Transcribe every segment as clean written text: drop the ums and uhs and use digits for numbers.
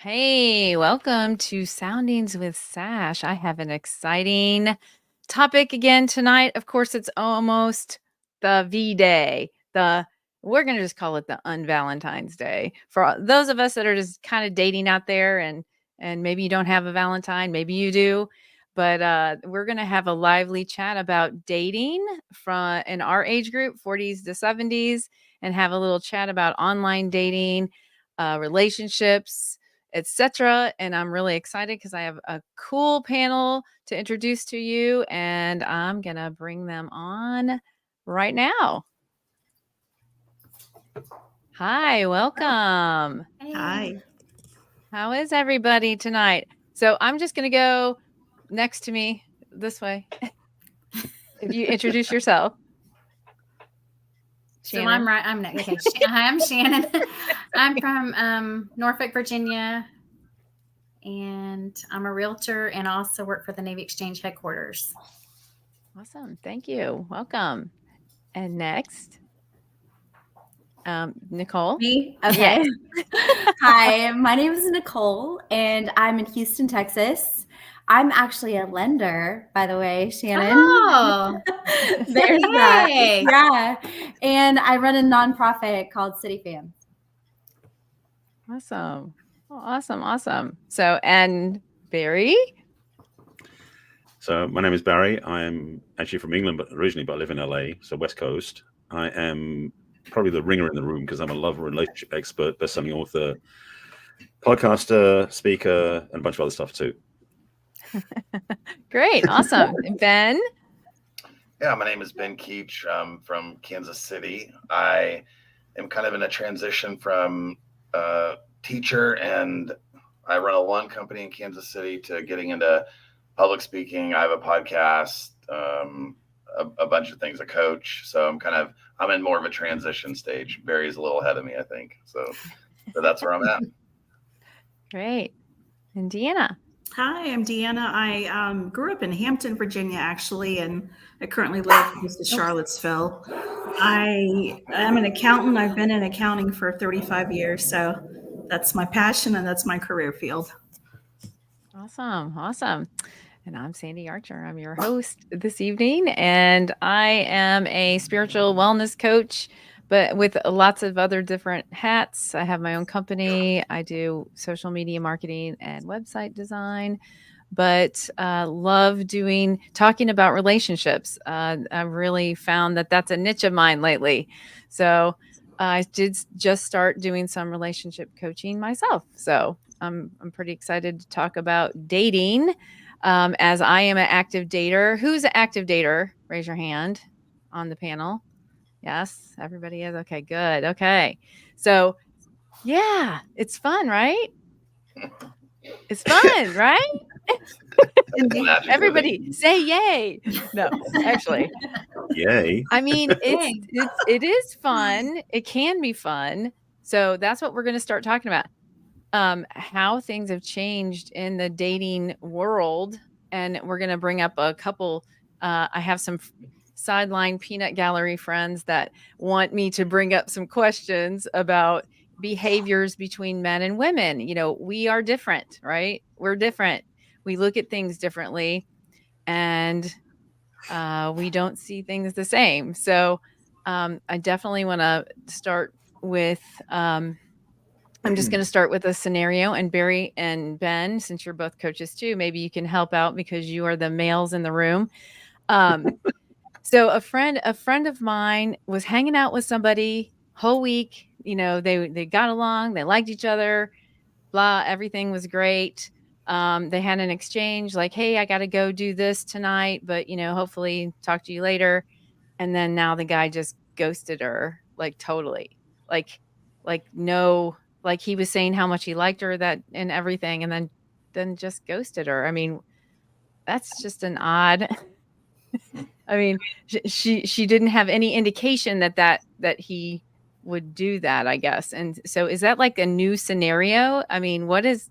Hey, welcome to Soundings with Sash. I have an exciting topic again tonight. Of course, it's almost the V Day. We're going to just call it the Un-Valentine's Day. For those of us that are just kind of dating out there and maybe you don't have a Valentine, maybe you do, but we're going to have a lively chat about dating from in our age group, 40s to 70s, and have a little chat about online dating, relationships, etc. And I'm really excited because I have a cool panel to introduce to you, and I'm going to bring them on right now. Hi, welcome. Hi. How is everybody tonight? So I'm just going to go next to me this way. If you introduce yourself. So I'm right. I'm next. Okay. Hi, I'm Shannon. I'm from Norfolk, Virginia, and I'm a realtor and I also work for the Navy Exchange headquarters. Awesome. Thank you. Welcome. And next, Nicole. Me? Okay. Hi, my name is Nicole, and I'm in Houston, Texas. I'm actually a lender, by the way, Shannon. Oh, There's that. Yeah. And I run a nonprofit called City Fam. Awesome. Oh, awesome. So, and Barry? So my name is Barry. I'm actually from England, but I live in LA, so West Coast. I am probably the ringer in the room because I'm a lover, relationship expert, best-selling author, podcaster, speaker, and a bunch of other stuff too. Great. Awesome. Ben? Yeah, my name is Ben Keach. I'm from Kansas City. I am kind of in a transition from teacher, and I run a lawn company in Kansas City, to getting into public speaking. I have a podcast, a bunch of things, a coach. So I'm in more of a transition stage. Barry's a little ahead of me, I think. So that's where I'm at. Great. And Deanna? Hi, I'm Deanna. I grew up in Hampton, Virginia, actually, and I currently live close to Charlottesville. I am an accountant. I've been in accounting for 35 years, so that's my passion and that's my career field. Awesome. And I'm Sandy Archer. I'm your host this evening, and I am a spiritual wellness coach, but with lots of other different hats. I have my own company. I do social media marketing and website design, but love talking about relationships. I've really found that that's a niche of mine lately. So I did just start doing some relationship coaching myself. So I'm pretty excited to talk about dating, as I am an active dater. Who's an active dater? Raise your hand on the panel. Yes, everybody is. Okay, good. Okay. So, yeah, it's fun, right? It's fun, right? Everybody say yay. No, actually. Yay. I mean, it is fun. It can be fun. So that's what we're going to start talking about. How things have changed in the dating world. And we're going to bring up a couple. I have some sideline peanut gallery friends that want me to bring up some questions about behaviors between men and women. You know, we are different, right? We're different. We look at things differently, and we don't see things the same. So I definitely want to start with I'm just going to start with a scenario, and Barry and Ben, since you're both coaches too, maybe you can help out because you are the males in the room. So a friend of mine was hanging out with somebody whole week. You know, they got along, they liked each other, blah, everything was great. They had an exchange like, hey, I got to go do this tonight, but hopefully talk to you later. And then now the guy just ghosted her, like totally, like no. Like he was saying how much he liked her and everything, and then just ghosted her. I mean, that's just an odd. I mean, she didn't have any indication that he would do that, I guess. And so is that like a new scenario? I mean, what is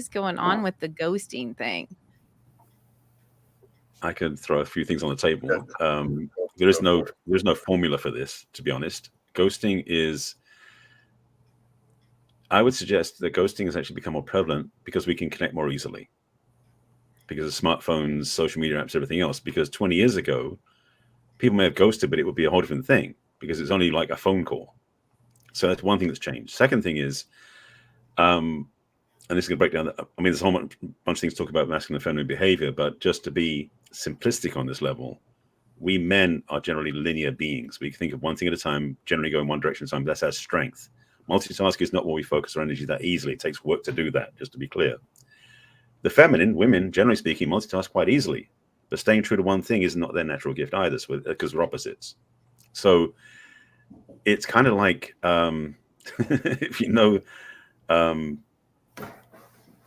going on with the ghosting thing? I could throw a few things on the table. There is no formula for this, to be honest. Ghosting is I would suggest that ghosting has actually become more prevalent because we can connect more easily because of smartphones, social media apps, everything else. Because 20 years ago, people may have ghosted, but it would be a whole different thing because it's only like a phone call. So that's one thing that's changed. Second thing is, and this is going to break down. I mean, there's a whole bunch of things to talk about masculine and feminine behavior, but just to be simplistic on this level, we men are generally linear beings. We think of one thing at a time, generally go in one direction at a time. That's our strength. Multitasking is not where we focus our energy that easily. It takes work to do that, just to be clear. The feminine, women, generally speaking, multitask quite easily. But staying true to one thing is not their natural gift either, because we're opposites. So it's kind of like, if you know, I'm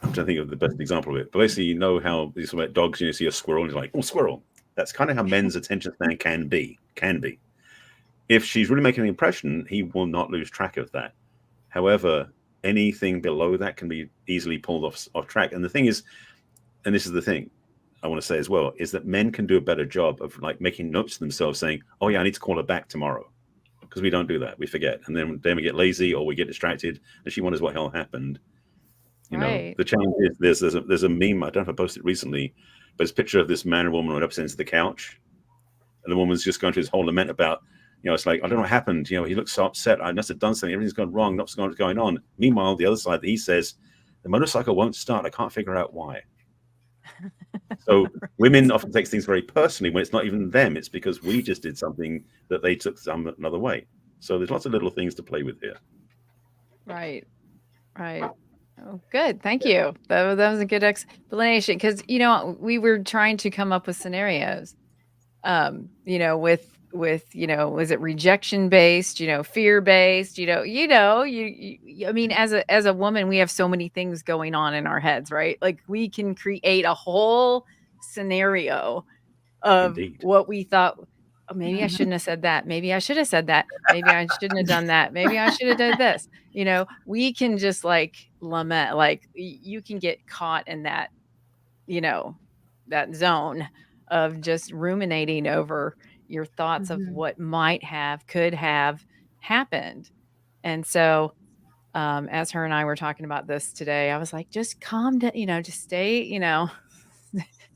trying to think of the best example of it. But basically, you know how these about dogs, you see a squirrel and you're like, oh, squirrel. That's kind of how men's attention span can be. If she's really making an impression, he will not lose track of that. However, anything below that can be easily pulled off track. And the thing is, and this is the thing I want to say as well, is that men can do a better job of like making notes to themselves saying, oh yeah, I need to call her back tomorrow. Because we don't do that. We forget. And then we get lazy or we get distracted and she wonders what hell happened. You know, the challenge is there's a meme, I don't know if I posted it recently, but it's a picture of this man and woman up against the couch. And the woman's just going through this whole lament about, you know, it's like, I don't know what happened. You know, he looks so upset. I must have done something. Everything's gone wrong. Nothing's going on. Meanwhile, the other side, he says, the motorcycle won't start. I can't figure out why. So women often take things very personally when it's not even them. It's because we just did something that they took another way. So there's lots of little things to play with here. Right. Oh, good. Thank you. That was a good explanation because, you know, we were trying to come up with scenarios, you know, with, you know, was it rejection based, you know, fear based, you I mean, as a woman, we have so many things going on in our heads, right? Like we can create a whole scenario of Indeed. what we thought, oh, maybe I shouldn't have said that. Maybe I should have said that. Maybe I shouldn't have done that. Maybe I should have done this. You know, we can just like lament, like you can get caught in that, you know, that zone of just ruminating over your thoughts of what might have, could have happened. And so, as her and I were talking about this today, I was like, just calm down, you know, just stay, you know,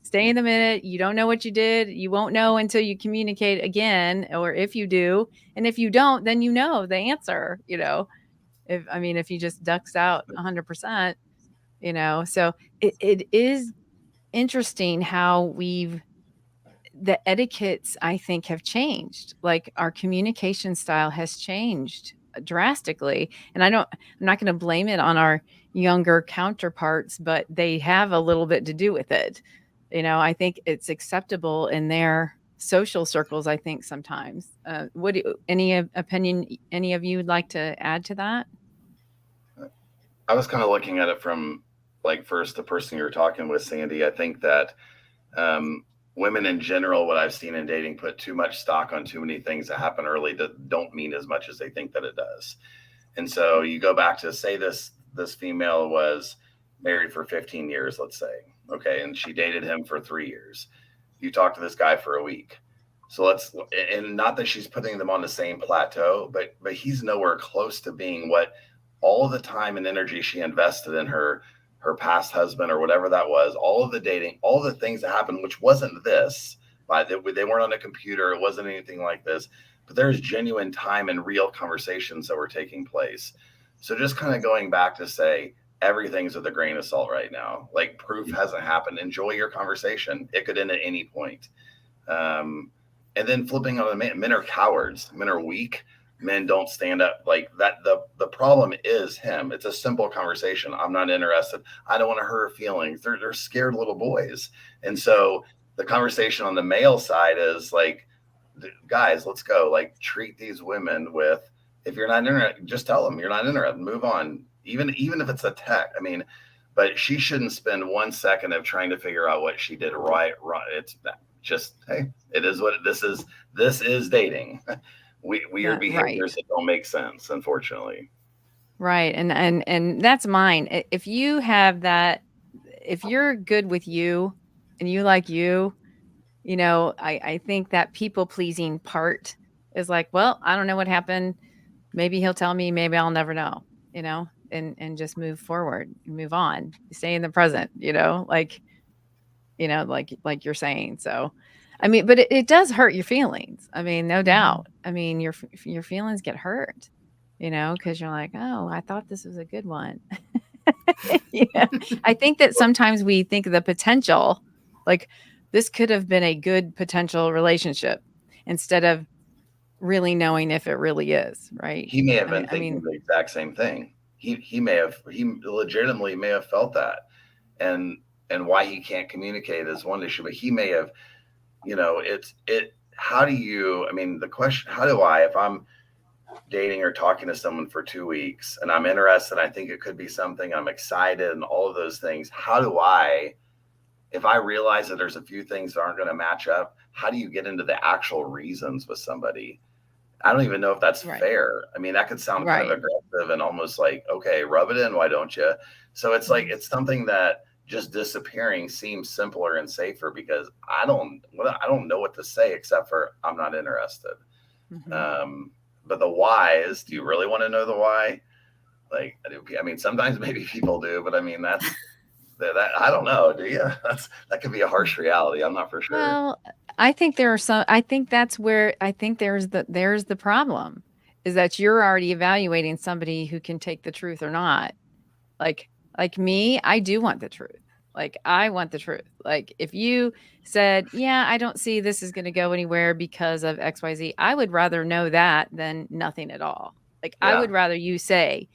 stay in the minute. You don't know what you did. You won't know until you communicate again, or if you do. And if you don't, then you know the answer, you know. If he just ducks out 100%, you know. So it is interesting how the etiquettes, I think, have changed. Like our communication style has changed drastically. And I'm not going to blame it on our younger counterparts, but they have a little bit to do with it. You know, I think it's acceptable in their social circles, I think sometimes. Any opinion any of you would like to add to that? I was kind of looking at it from like first the person you were talking with, Sandy. I think that women in general, what I've seen in dating, put too much stock on too many things that happen early that don't mean as much as they think that it does. And so you go back to say this female was married for 15 years, let's say, okay, and she dated him for 3 years. You talk to this guy for a week. So and not that she's putting them on the same plateau, but he's nowhere close to being what all the time and energy she invested in her past husband or whatever that was, all of the dating, all the things that happened, which wasn't this, they weren't on a computer. It wasn't anything like this, but there's genuine time and real conversations that were taking place. So just kind of going back to say, everything's with a grain of salt right now. Like proof hasn't happened. Enjoy your conversation. It could end at any point. And then flipping on the men are cowards. Men are weak. Men don't stand up like that. The problem is him. It's a simple conversation. I'm not interested. I don't want to hurt her feelings. They're scared little boys. And so the conversation on the male side is like, guys, let's go. Like treat these women with, if you're not interested, just tell them you're not interested. Move on. Even if it's a tech. I mean, but she shouldn't spend 1 second of trying to figure out what she did right. It's just, hey, it is what this is. This is dating. Weird behaviors that don't make sense, unfortunately. Right. And that's mine. If you have that, if you're good with you and you like you know, I think that people pleasing part is like, well, I don't know what happened. Maybe he'll tell me, maybe I'll never know, you know? and just move forward, move on, stay in the present, like, like you're saying. So, I mean, but it does hurt your feelings. I mean, no doubt. I mean, your feelings get hurt, because you're like, oh, I thought this was a good one. Yeah. I think that sometimes we think of the potential, like this could have been a good potential relationship instead of really knowing if it really is, right? He may have I been mean I thinking mean, the exact same thing. He legitimately may have felt that, and why he can't communicate is one issue, but he may have, how do you, I mean, the question, how do I, if I'm dating or talking to someone for 2 weeks and I'm interested, I think it could be something, I'm excited and all of those things. How do I, if I realize that there's a few things that aren't going to match up, how do you get into the actual reasons with somebody? I don't even know if that's right, fair. I mean, that could sound kind of right. aggressive and almost like, okay, rub it in. Why don't you? So it's like, Mhm. it's something that just disappearing seems simpler and safer because I don't know what to say except for I'm not interested. Mhm. Um, but the why is, do you really want to know the why? Like, I mean, sometimes maybe people do, but I mean, that I don't know. Do you? That could be a harsh reality. I'm not for sure. Well, I think there are some I think that's where I think there's the problem, is that you're already evaluating somebody who can take the truth or not. Like like me, I do want the truth. Like, I want the truth. Like, if you said, "Yeah, I don't see this is gonna go anywhere because of XYZ," I would rather know that than nothing at all. Like, I Yeah. would rather you say,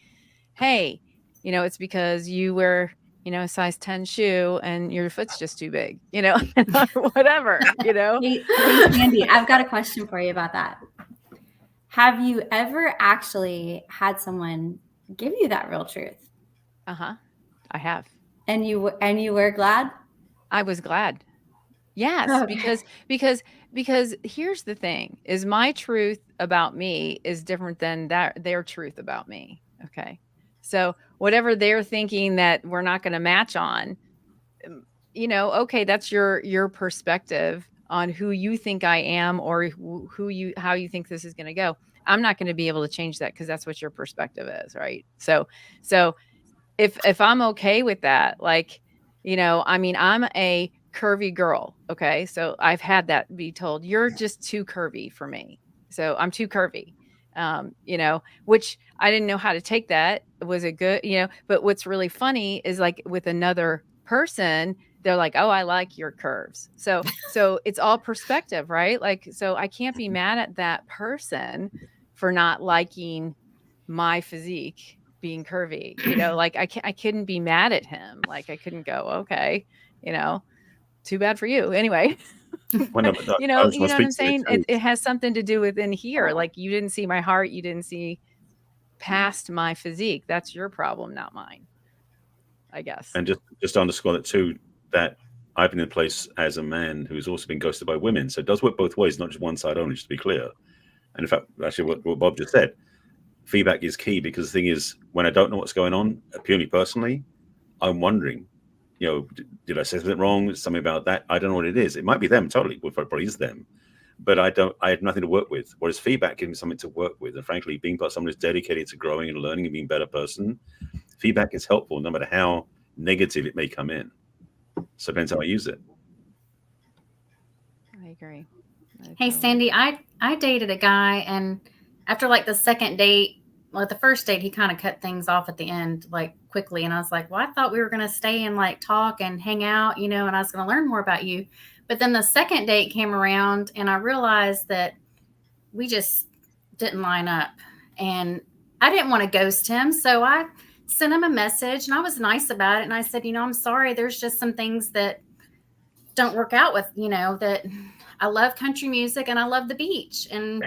"Hey, it's because you wear, a size 10 shoe and your foot's just too big," or whatever, Hey, Sandy, I've got a question for you about that. Have you ever actually had someone give you that real truth, Uh-huh. I have. and you were glad? I was glad. Yes, Okay. because here's the thing, is my truth about me is different than their truth about me, okay? So, whatever they're thinking that we're not gonna match on, okay, that's your perspective on who you think I am, or who you how you think this is gonna go. I'm not gonna be able to change that because that's what your perspective is, right? So if I'm okay with that, like, I mean, I'm a curvy girl, okay? So I've had that be told, "You're just too curvy for me." So I'm too curvy. Which I didn't know how to take that. Was it good? But what's really funny is, like, with another person, they're like, "Oh, I like your curves." So it's all perspective, right? Like, so I can't be mad at that person for not liking my physique being curvy, like, I couldn't be mad at him, like, I couldn't go, "Okay, you know, too bad for you." Anyway, Well, no, but, but no, I just you want know to what speak I'm to the saying? It truth. it has something to do with in here, like, you didn't see my heart, you didn't see past my physique, that's your problem, not mine, I guess. And just to underscore that too, that I've been in a place as a man who's also been ghosted by women. So it does work both ways, not just one side only, just to be clear. And in fact, actually, what Bob just said, feedback is key because the thing is, when I don't know what's going on, purely personally, I'm wondering, did I say something wrong? Something about that? I don't know what it is. It might be them totally. Well, it probably is them. But I have nothing to work with. Whereas feedback gives me something to work with. And frankly, being someone who's dedicated to growing and learning and being a better person, feedback is helpful no matter how negative it may come in. So it depends how I use it. I agree. I Hey, totally Sandy, agree. I dated a guy, and after like the second date, well, the first date, he kind of cut things off at the end, like quickly. And I was like, well, I thought we were going to stay and like talk and hang out, and I was going to learn more about you. But then the second date came around, and I realized that we just didn't line up. And I didn't want to ghost him. So I sent him a message, and I was nice about it. And I said, I'm sorry. There's just some things that don't work out with, that I love country music and I love the beach. And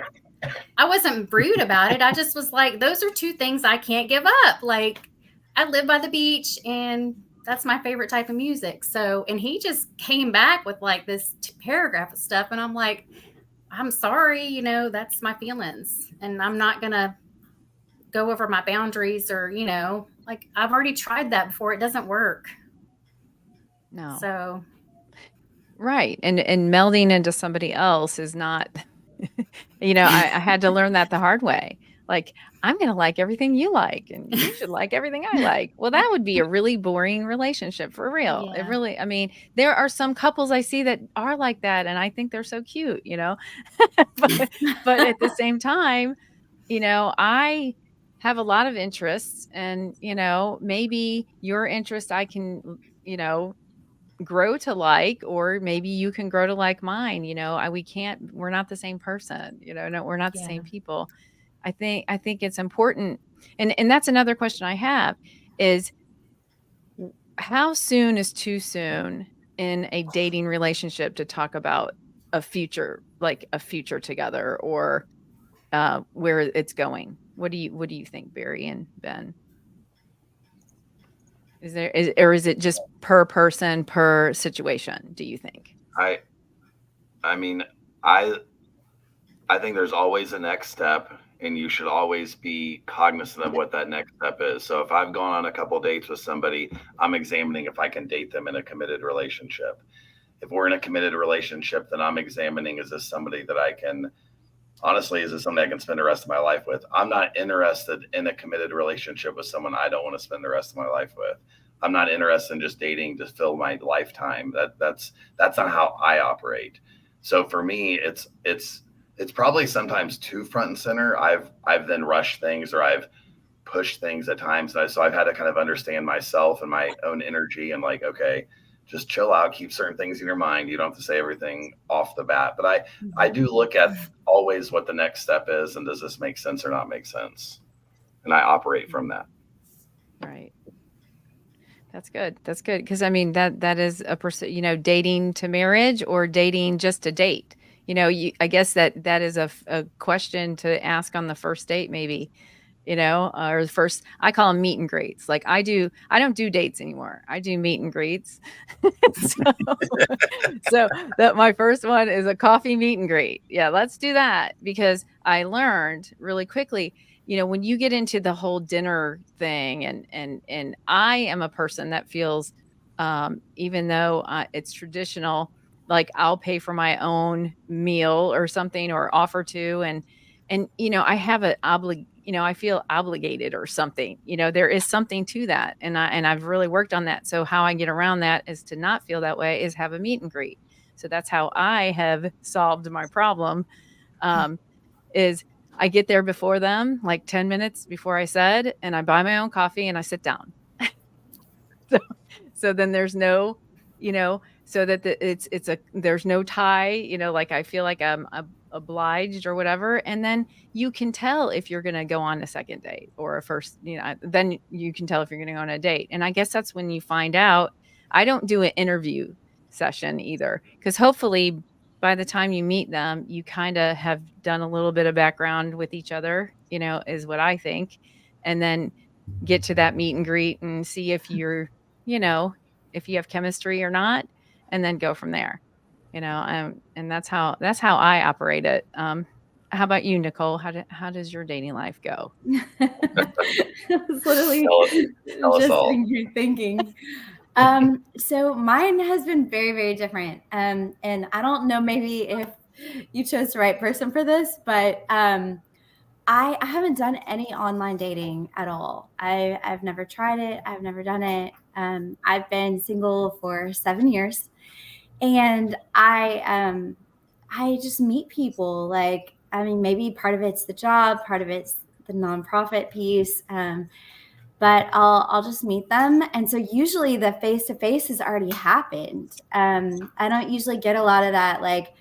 I wasn't rude about it. I just was like, those are two things I can't give up. Like, I live by the beach and that's my favorite type of music. So, and he just came back with like this paragraph of stuff. And I'm like, I'm sorry, that's my feelings. And I'm not going to go over my boundaries or, like I've already tried that before. It doesn't work. No. So, Right, and melding into somebody else is not I had to learn that the hard way. Like, I'm going to like everything you like, and you should like everything I like. Well, that would be a really boring relationship for real. It Yeah. really, I mean, there are some couples I see that are like that, and I think they're so cute, but at the same time, I have a lot of interests, and, maybe your interest I can, grow to like, or maybe you can grow to like mine. We're not the same person, no, we're not the Yeah. same people. I think it's important. And that's another question I have is, how soon is too soon in a dating relationship to talk about a future together, or where it's going? What do you think, Barry and Ben? Or is it just per person, per situation, do you think? I I mean, I I think there's always a next step, and you should always be cognizant of what that next step is. So if I've gone on a couple dates with somebody, I'm examining if I can date them in a committed relationship. If we're in a committed relationship, then I'm examining, is this somebody that I can, honestly, is this somebody I can spend the rest of my life with? I'm not interested in a committed relationship with someone I don't want to spend the rest of my life with. I'm not interested in just dating to fill my lifetime. That's not how I operate. So for me, it's probably sometimes too front and center. I've then rushed things, or I've pushed things at times. So I've had to kind of understand myself and my own energy, and like, okay, just chill out, keep certain things in your mind. You don't have to say everything off the bat. But I do look at always what the next step is, and does this make sense or not make sense? And I operate from that. Right. That's good. That's good. Because I mean, that is dating to marriage, or dating just to date. I guess that is a question to ask on the first date, maybe. Or the first, I call them meet and greets. Like, I don't do dates anymore. I do meet and greets. so, so that my first one is a coffee meet and greet. Yeah, let's do that, because I learned really quickly, when you get into the whole dinner thing, and I am a person that feels, even though it's traditional, like, I'll pay for my own meal or something, or offer to, and I have I feel obligated or something. There is something to that, and I've really worked on that. So how I get around that is to not feel that way, is have a meet and greet. So that's how I have solved my problem. Is I get there before them, like 10 minutes before I said, and I buy my own coffee and I sit down. So, so then there's no, so that there's no tie, like, I feel like I'm obliged or whatever. And then you can tell if you're going to go on a second date, or a first, then you can tell if you're going to go on a date. And I guess that's when you find out. I don't do an interview session either, because hopefully by the time you meet them, you kind of have done a little bit of background with each other, is what I think. And then get to that meet and greet and see if if you have chemistry or not, and then go from there. And that's how I operate it. How about you, Nicole? How does your dating life go? I was literally Tell us just all. sitting here thinking. So mine has been very, very different. And I don't know, maybe if you chose the right person for this, but I haven't done any online dating at all. I've never tried it. I've never done it. I've been single for 7 years, and I just meet people. Like, I mean, maybe part of it's the job, part of it's the nonprofit piece. But I'll just meet them. And so usually the face-to-face has already happened. I don't usually get a lot of that, like,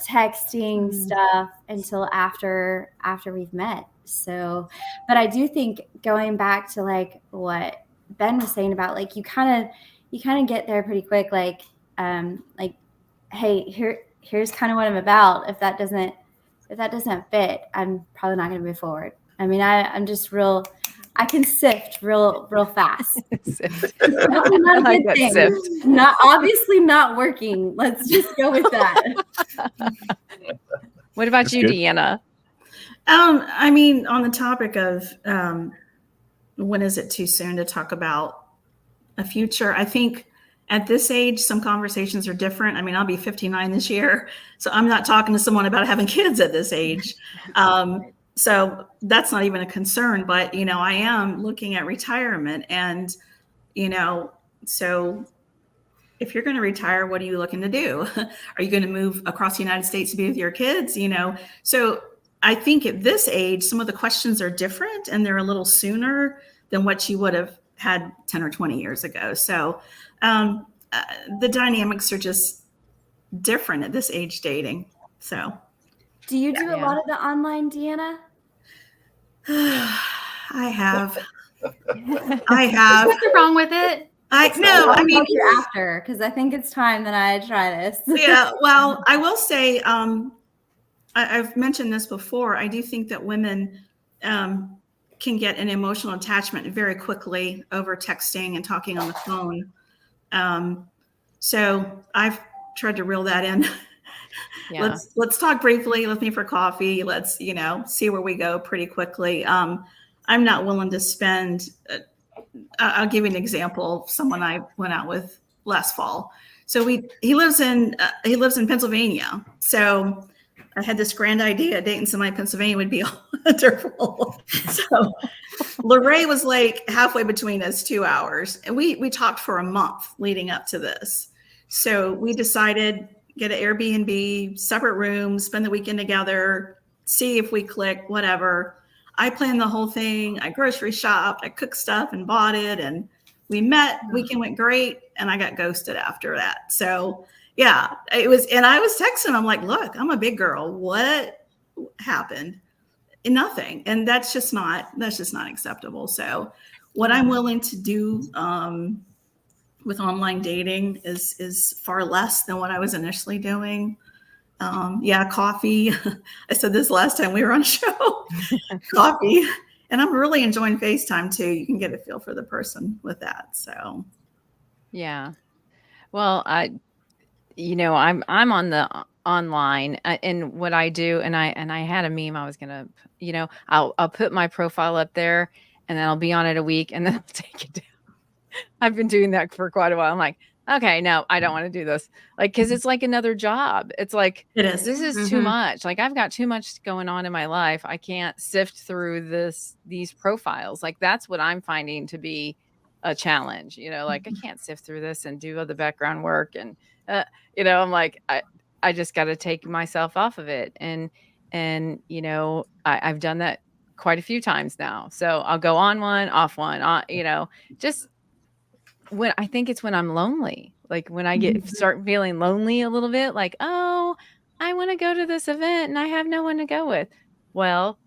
texting stuff until after we've met. So, but I do think, going back to like what Ben was saying about, like, you kind of get there pretty quick. Like, hey, here's kind of what I'm about. If that doesn't fit, I'm probably not going to move forward. I mean, I'm just I can sift real fast. Probably not a like good that thing. sift. Obviously not working. Let's just go with that. What about That's you, good. Deanna? I mean, on the topic of when is it too soon to talk about a future, I think at this age, some conversations are different. I mean, I'll be 59 this year, so I'm not talking to someone about having kids at this age. so that's not even a concern, but, I am looking at retirement and, so if you're going to retire, what are you looking to do? Are you going to move across the United States to be with your kids? So I think at this age, some of the questions are different and they're a little sooner than what you would have had 10 or 20 years ago. So the dynamics are just different at this age dating. So do you do a lot of the online, Deanna? I have. What's wrong with it? I mean, after, because I think it's time that I try this. Yeah. Well, I will say, I've mentioned this before. I do think that women can get an emotional attachment very quickly over texting and talking on the phone. So I've tried to reel that in. Yeah. Let's talk briefly. Let's meet for coffee. Let's, see where we go pretty quickly. I'm not willing to spend. I'll give you an example of someone I went out with last fall. So he lives in Pennsylvania. So I had this grand idea dating somebody in Pennsylvania would be wonderful. So Lorraine was like halfway between us, 2 hours. And we talked for a month leading up to this. So we decided, get an Airbnb, separate rooms, spend the weekend together, see if we click, whatever. I planned the whole thing. I grocery shopped, I cooked stuff and bought it. And we met, weekend went great. And I got ghosted after that. So yeah, it was, and I was texting him, I'm like, look, I'm a big girl. What happened? And nothing. And that's just not acceptable. So what I'm willing to do with online dating is far less than what I was initially doing. Coffee. I said this last time we were on a show. Coffee. And I'm really enjoying FaceTime too. You can get a feel for the person with that. So yeah. Well, I'm on the online and what I do, and I had a meme I was gonna, I'll put my profile up there and then I'll be on it a week and then I'll take it down. I've been doing that for quite a while. I'm like, okay, no, I don't want to do this. Like, cause it's like another job. It's like, it is. This is too much. Like I've got too much going on in my life. I can't sift through these profiles. Like that's what I'm finding to be a challenge, like I can't sift through this and do all the background work. And, I'm like, I just got to take myself off of it. And I've done that quite a few times now. So I'll go on one, off one, just when I think it's when I'm lonely, like when I start feeling lonely a little bit, like, oh, I want to go to this event and I have no one to go with. Well,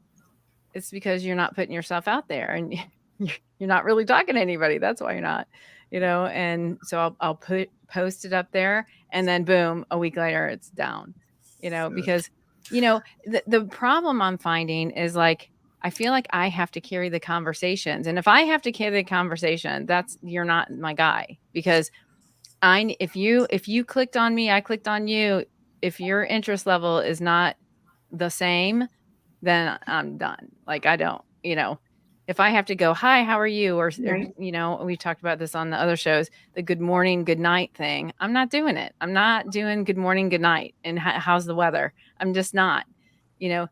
it's because you're not putting yourself out there and you're not really talking to anybody. That's why you're not, and so I'll post it up there and then boom, a week later it's down, because, the problem I'm finding is like, I feel like I have to carry the conversations. And if I have to carry the conversation, you're not my guy, because if you clicked on me, I clicked on you. If your interest level is not the same, then I'm done. Like I don't, if I have to go, hi, how are you? Or we talked about this on the other shows, the good morning, good night thing. I'm not doing it. I'm not doing good morning, good night. And how's the weather? I'm just not,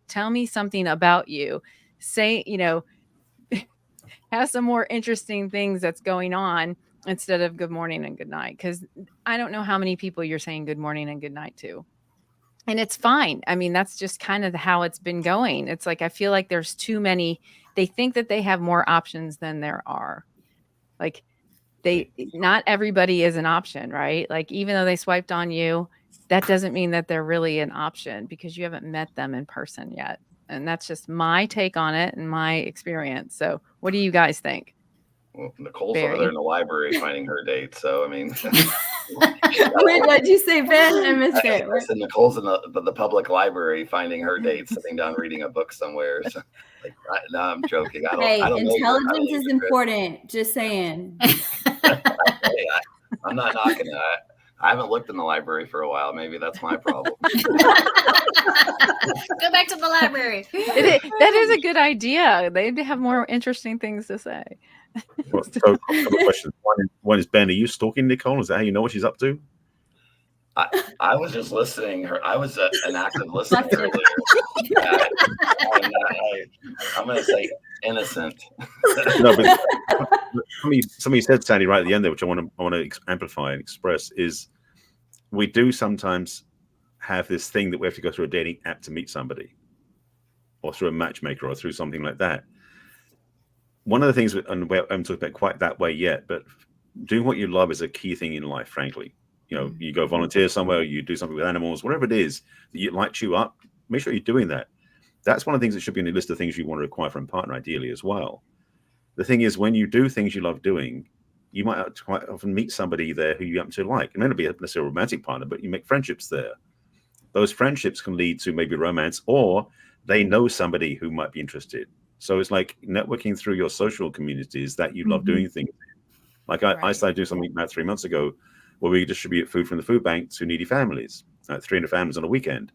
tell me something about you. Say, have some more interesting things that's going on instead of good morning and good night. Cause I don't know how many people you're saying good morning and good night to. And it's fine. I mean, that's just kind of how it's been going. It's like, I feel like there's too many, they think that they have more options than there are. Like not everybody is an option, right? Like, even though they swiped on you, that doesn't mean that they're really an option because you haven't met them in person yet. And that's just my take on it and my experience. So what do you guys think? Well, Nicole's over there in the library finding her date. So, I mean. Wait, what did you say, Ben? I missed it. I said Nicole's in the public library finding her date, sitting down reading a book somewhere. So, no, I'm joking. I don't intelligence is important. Just saying. I'm not knocking that. I haven't looked in the library for a while. Maybe that's my problem. Go back to the library. That is a good idea. They have more interesting things to say. So, a couple of questions. One is, Ben, are you stalking Nicole? Is that how you know what she's up to? I was just listening. I was an active listener earlier. I'm going to say innocent. No, but something you said, Sandy, right at the end there, which I want to amplify and express, is we do sometimes have this thing that we have to go through a dating app to meet somebody, or through a matchmaker, or through something like that. One of the things, and we haven't talked about quite that way yet, but doing what you love is a key thing in life, frankly. You go volunteer somewhere, you do something with animals, whatever it is that lights you up, make sure you're doing that. That's one of the things that should be on the list of things you want to require from a partner, ideally, as well. The thing is, when you do things you love doing, you might quite often meet somebody there who you happen to like. It may not be necessarily a romantic partner, but you make friendships there. Those friendships can lead to maybe romance, or they know somebody who might be interested. So it's like networking through your social communities that you love doing things. Like I started doing something about 3 months ago where we distribute food from the food bank to needy families, 300 families on a weekend.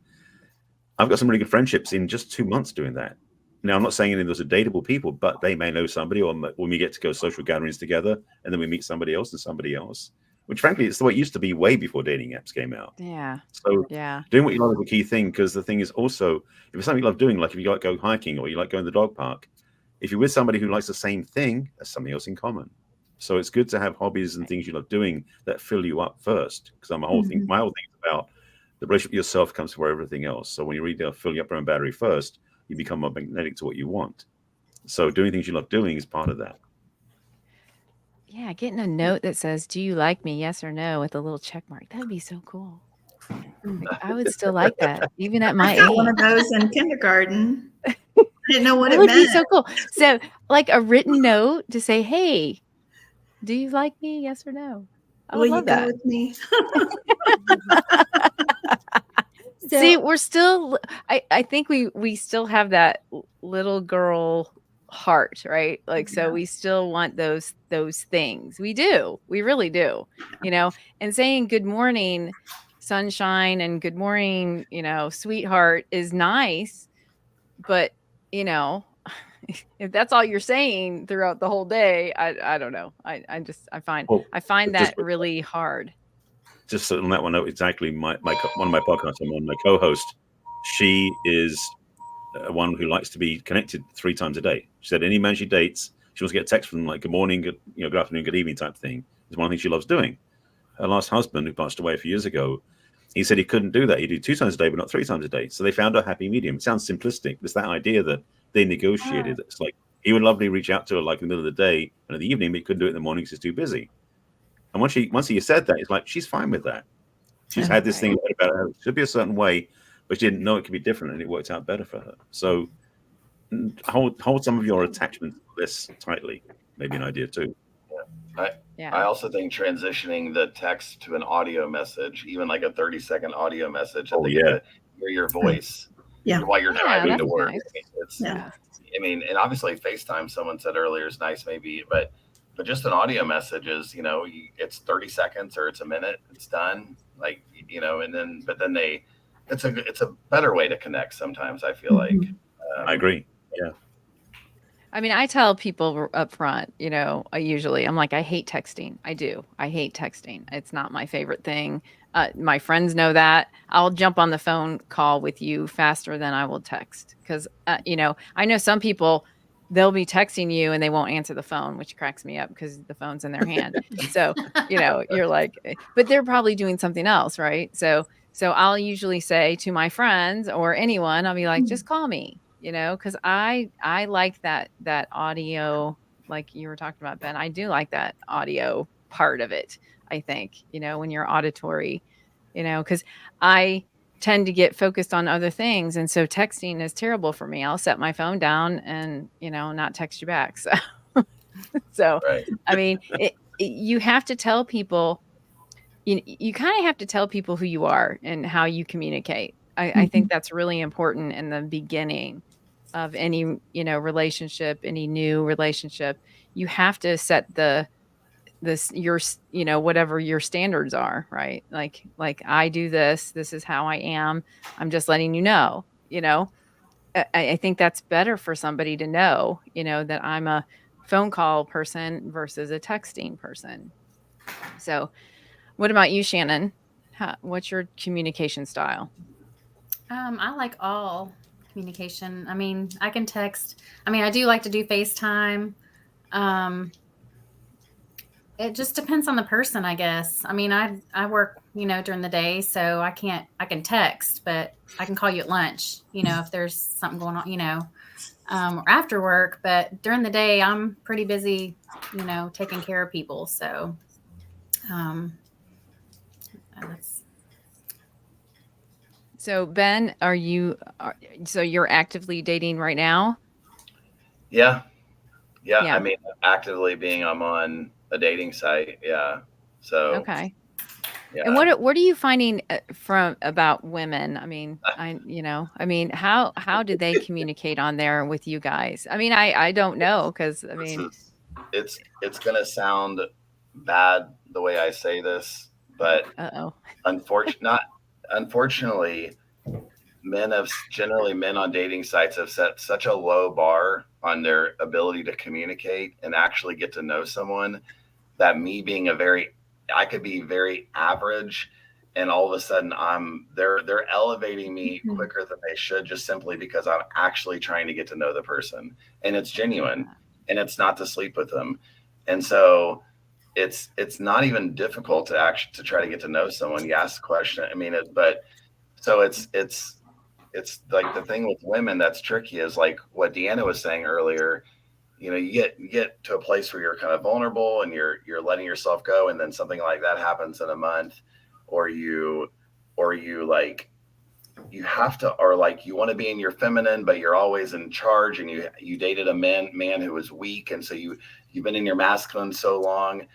I've got some really good friendships in just 2 months doing that. Now, I'm not saying any of those are dateable people, but they may know somebody, or when we get to go social gatherings together, and then we meet somebody else and somebody else, which frankly, it's the way it used to be way before dating apps came out. Yeah. So Yeah. doing what you love is a key thing, because the thing is also, if it's something you love doing, like if you like go hiking or you like going to the dog park, if you're with somebody who likes the same thing, there's something else in common. So it's good to have hobbies and things you love doing that fill you up first, because my whole thing is about the relationship with yourself comes before everything else. So when you really fill you up your own battery first, you become more magnetic to what you want. So doing things you love doing is part of that. Yeah, getting a note that says, "Do you like me? Yes or no?" with a little check mark. That would be so cool. Like, I would still like that, even at my I got age. one of those in kindergarten. I didn't know what That it would meant. be so cool. So, like a written note to say, "Hey, do you like me? Yes or no?" I would Will you love go that. with me? See, So we're still. I think we still have that little girl heart, right? Like, so we still want those things. We do. We really do. And saying good morning, sunshine, and good morning, sweetheart is nice, but you know, if that's all you're saying throughout the whole day, I don't know. I find Well, that just really hard. just on that one note, exactly. My one of my podcasts, I'm on, my co-host, she is one who likes to be connected 3 times a day. She said any man she dates, she wants to get a text from them like good morning, good afternoon, good evening type thing. It's one thing she loves doing. Her last husband, who passed away a few years ago, he said he couldn't do that. He'd do 2 times a day, but not 3 times a day. So they found a happy medium. It sounds simplistic, but it's that idea that they negotiated. It's like he would lovely reach out to her like in the middle of the day and in the evening, but he couldn't do it in the morning because he's too busy. And once he said that, it's like she's fine with that. She's had this thing about her. It should be a certain way, but she didn't know it could be different, and it worked out better for her. So hold some of your attachments less tightly. Maybe an idea too. I also think transitioning the text to an audio message, even like a 30-second audio message, and they get to hear your voice while you're driving to work. Nice. I mean, and obviously FaceTime, someone said earlier, is nice maybe, but just an audio message is, it's 30 seconds or it's a minute, it's done. Like, and then, but then it's a better way to connect sometimes, I feel like. I agree. Yeah. I mean, I tell people up front, I'm like, I hate texting. I do. I hate texting. It's not my favorite thing. My friends know that. I'll jump on the phone call with you faster than I will text. Because, I know some people, they'll be texting you and they won't answer the phone, which cracks me up because the phone's in their hand. So, you're like, but they're probably doing something else, right? So I'll usually say to my friends or anyone, I'll be like, just call me. Because I like that audio, like you were talking about, Ben. I do like that audio part of it. I think, when you're auditory, because I tend to get focused on other things. And so texting is terrible for me. I'll set my phone down and, not text you back. So, Right. I mean, you have to tell people, you kind of have to tell people who you are and how you communicate. I think that's really important in the beginning of any, relationship, any new relationship. You have to set your whatever your standards are, right? Like I do this is how I am. I'm just letting you know. I think that's better for somebody to know, that I'm a phone call person versus a texting person. So what about you, Shannon? What's your communication style? I like all communication. I mean, I can text. I mean, I do like to do FaceTime. Um, it just depends on the person, I guess. I mean, I work, during the day, so I can text, but I can call you at lunch, if there's something going on, or after work. But during the day, I'm pretty busy, taking care of people. So, that's So Ben, so you're actively dating right now? Yeah. Yeah. Yeah. I mean, actively being I'm on a dating site. Yeah. So, Okay. yeah. And what are you finding from about women? I mean, how do they communicate on there with you guys? I mean, I don't know because I mean, It's going to sound bad the way I say this, but uh-oh. unfortunately, men on dating sites have set such a low bar on their ability to communicate and actually get to know someone that me being I could be very average, and all of a sudden they're elevating me quicker than they should, just simply because I'm actually trying to get to know the person, and it's genuine, and it's not to sleep with them. And so it's not even difficult to try to get to know someone. You ask a question. I mean, but so it's like the thing with women that's tricky is like what Deanna was saying earlier. You get to a place where you're kind of vulnerable and you're letting yourself go, and then something like that happens in a month, or you like you have to, or like you want to be in your feminine, but you're always in charge, and you dated a man who was weak, and so you've been in your masculine so long.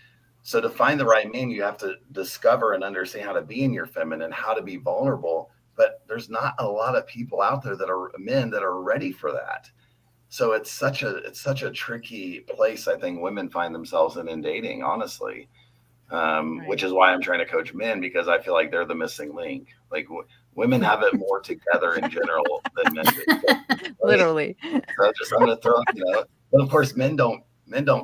So to find the right man, you have to discover and understand how to be in your feminine, how to be vulnerable. But there's not a lot of people out there that are men that are ready for that. So it's such a tricky place. I think women find themselves in dating, honestly, Right. which is why I'm trying to coach men, because I feel like they're the missing link. Like women have it more together in general than men do. Right? Literally. So just I'm going to throw, but of course men don't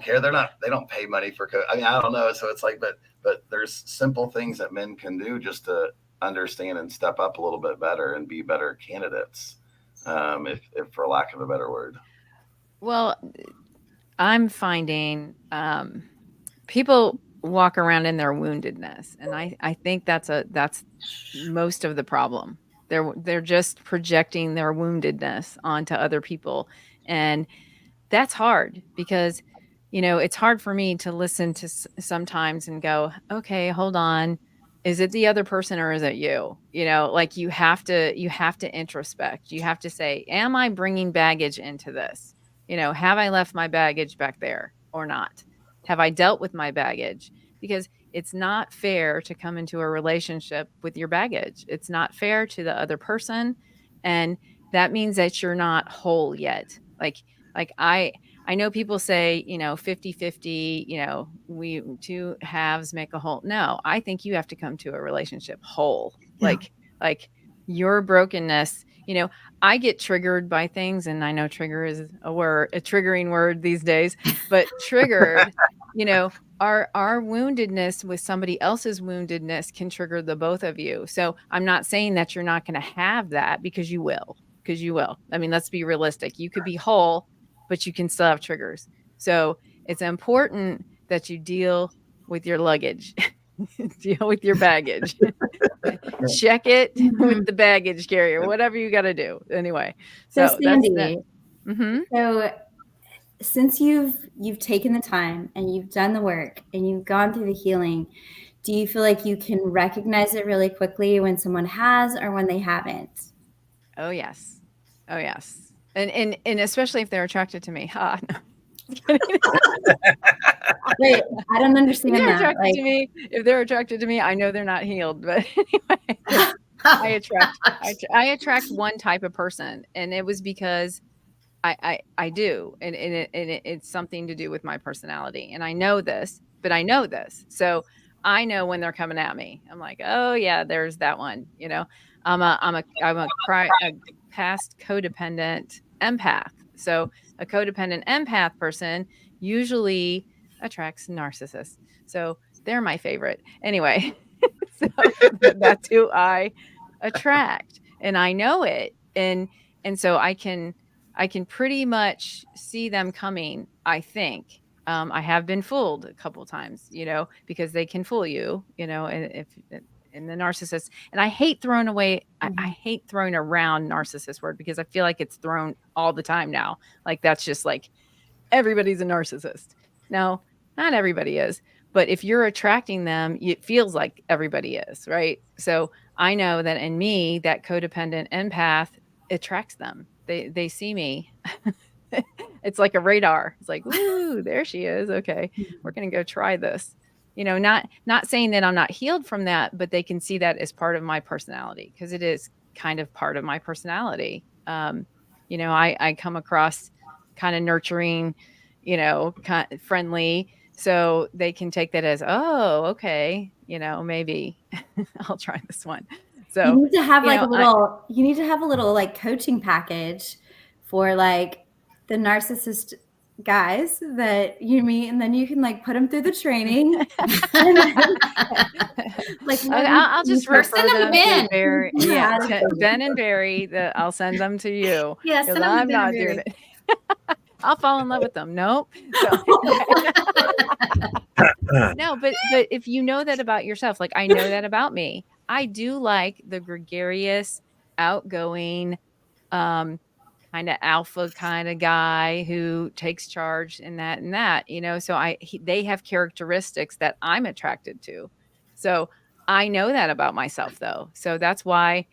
care. They don't pay money for I mean, I don't know. So it's like, but there's simple things that men can do just to understand and step up a little bit better and be better candidates. If for lack of a better word. Well, I'm finding people walk around in their woundedness, and I think that's most of the problem. They're just projecting their woundedness onto other people, and that's hard because it's hard for me to listen to sometimes and go, okay, hold on, is it the other person or is it you? Like you have to introspect. You have to say, am I bringing baggage into this? Have I left my baggage back there or not? Have I dealt with my baggage? Because it's not fair to come into a relationship with your baggage. It's not fair to the other person, and that means that you're not whole yet. Like I know people say, 50-50, we two halves make a whole. No, I think you have to come to a relationship whole. Yeah. Like your brokenness, I get triggered by things, and I know trigger is a triggering word these days, but triggered, our woundedness with somebody else's woundedness can trigger the both of you. So I'm not saying that you're not going to have that, because you will. I mean, let's be realistic. You could be whole, but you can still have triggers. So it's important that you deal with your luggage, deal with your baggage, check it with the baggage carrier, whatever you got to do. Anyway, So so that's that. Sandy, so since you've taken the time and you've done the work and you've gone through the healing, do you feel like you can recognize it really quickly when someone has or when they haven't? Oh yes. And especially if they're attracted to me. No. Wait, I don't understand They're that. attracted to me. If they're attracted to me, I know they're not healed. But anyway, I attract one type of person, and it was because I do, and it's something to do with my personality, and I know this, but I know this, so I know when they're coming at me. I'm like, oh yeah, there's that one. I'm a past codependent empath, so a codependent empath person usually attracts narcissists, so they're my favorite. Anyway, So that's who I attract, and I know it, and so I can pretty much see them coming, I think. I have been fooled a couple times, because they can fool you, and if and the narcissist, and I hate throwing away, I hate throwing around narcissist word because I feel like it's thrown all the time now. Like that's just like everybody's a narcissist. No, not everybody is. But if you're attracting them, it feels like everybody is, right? So I know that in me, that codependent empath attracts them. They see me. It's like a radar. It's like, ooh, there she is. Okay, we're gonna go try this. Not saying that I'm not healed from that, but they can see that as part of my personality because it is kind of part of my personality. I come across kind of nurturing, kind of friendly, so they can take that as, oh, okay, maybe I'll try this one. You So need to have like I, you need to have a little like coaching package for like the narcissist guys that you meet, and then you can like put them through the training. And then, like I'll just refer send them to them Ben. to Barry. Yeah. Yeah, Ben and Barry. I'll send them to you. Yeah, because send them to I'm Ben not and doing Barry. it. I'll fall in love with them. Nope. So, no, but if you know that about yourself, like I know that about me, I do like the gregarious, outgoing, kind of alpha kind of guy who takes charge and that. So they have characteristics that I'm attracted to. So I know that about myself though. So that's why,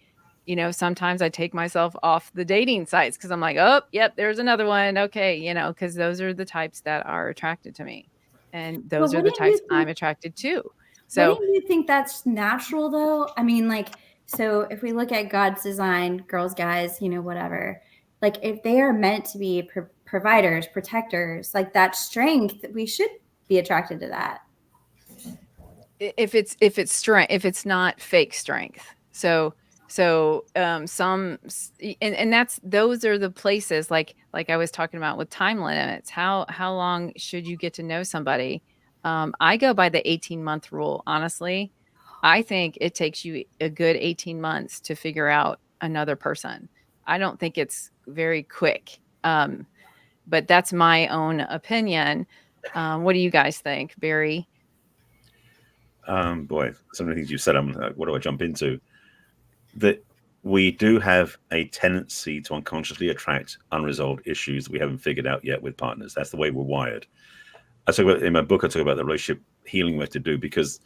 sometimes I take myself off the dating sites because I'm like, oh, yep, there's another one. Okay. Because those are the types that are attracted to me. And those are the types I'm attracted to. What So do you think that's natural though? I mean, like, so if we look at God's design, girls, guys, whatever, like if they are meant to be providers, protectors, like that strength, we should be attracted to that. if it's strength, if it's not fake strength. So some, and those are the places like I was talking about with time limits. How long should you get to know somebody? I go by the 18-month rule. Honestly, I think it takes you a good 18 months to figure out another person. I don't think it's very quick. But that's my own opinion. What do you guys think, Barry? Boy, some of the things you said, I'm like, what do I jump into? That we do have a tendency to unconsciously attract unresolved issues that we haven't figured out yet with partners. That's the way we're wired. In my book, I talk about the relationship healing we have to do because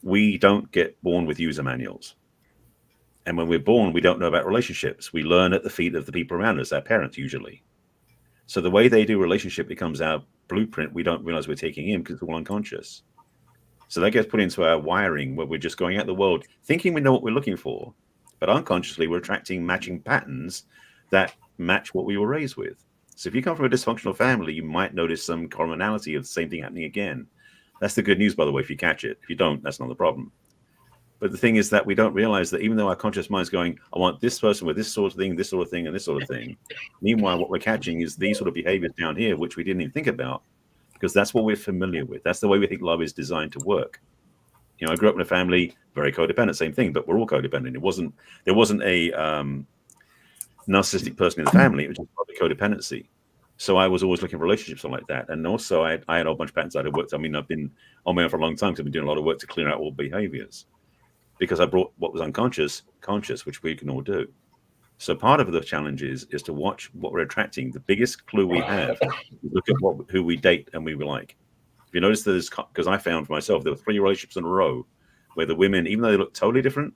we don't get born with user manuals. And when we're born, we don't know about relationships. We learn at the feet of the people around us, our parents usually. So the way they do relationship becomes our blueprint. We don't realize we're taking in because it's all unconscious. So that gets put into our wiring where we're just going out the world thinking we know what we're looking for, but unconsciously we're attracting matching patterns that match what we were raised with. So if you come from a dysfunctional family, you might notice some commonality of the same thing happening again. That's the good news, by the way, if you catch it. If you don't, that's not the problem. But the thing is that we don't realize that even though our conscious mind is going, I want this person with this sort of thing, and this sort of thing. Meanwhile, what we're catching is these sort of behaviors down here, which we didn't even think about. Because that's what we're familiar with. That's the way we think love is designed to work. I grew up in a family, very codependent, same thing, but we're all codependent. There wasn't a narcissistic person in the family. It was just probably codependency. So I was always looking for relationships like that. And also I had a whole bunch of patterns I'd worked. I mean, I've been on my own for a long time because I've been doing a lot of work to clear out all behaviors because I brought what was unconscious, conscious, which we can all do. So part of the challenge is to watch what we're attracting. The biggest clue we have is look at who we date and we like. If you notice there's, because I found for myself, there were 3 relationships in a row where the women, even though they looked totally different,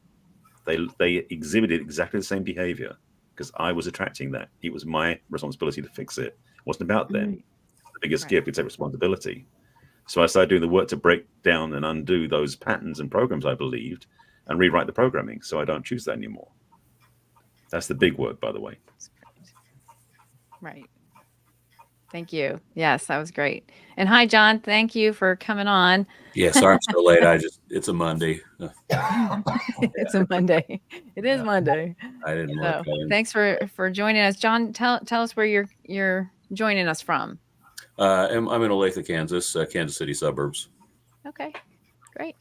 they exhibited exactly the same behavior because I was attracting that. It was my responsibility to fix it. It wasn't about them. The biggest gift is take responsibility. So I started doing the work to break down and undo those patterns and programs I believed and rewrite the programming so I don't choose that anymore. That's the big work, by the way. Right. Thank you. Yes, that was great. And hi, John. Thank you for coming on. Yeah, sorry I'm so late. It's a Monday. It's a Monday. It is Monday. I didn't work. Thanks for joining us, John. Tell us where you're joining us from. I'm in Olathe, Kansas, Kansas City suburbs. Okay, great.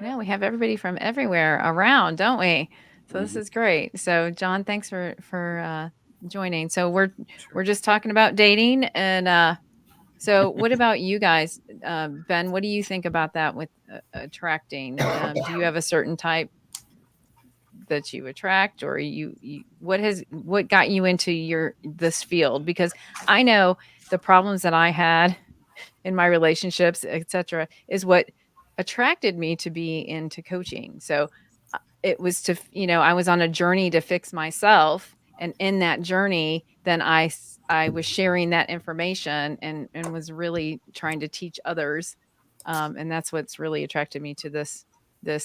No, we have everybody from everywhere around, don't we? So this Mhm. is great. So John, thanks for joining. So we're just talking about dating, and so what about you guys? Ben, what do you think about that with attracting? Do you have a certain type that you attract, or you what got you into this field? Because I know the problems that I had in my relationships, etc., is what attracted me to be into coaching. So it was I was on a journey to fix myself, and in that journey, then I was sharing that information and was really trying to teach others, and that's what's really attracted me to this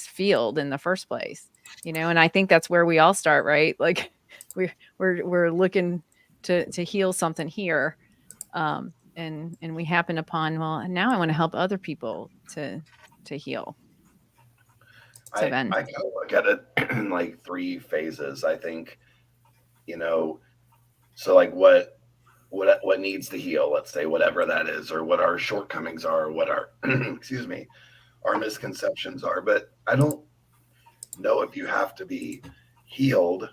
field in the first place. And I think that's where we all start, right? Like we're looking to heal something here, and we happen upon, well, now I want to help other people to heal. So Ben. I kind of look at it in like three phases. I think, you know, so like what needs to heal, let's say whatever that is, or what our shortcomings are, what our excuse me, our misconceptions are. But I don't know if you have to be healed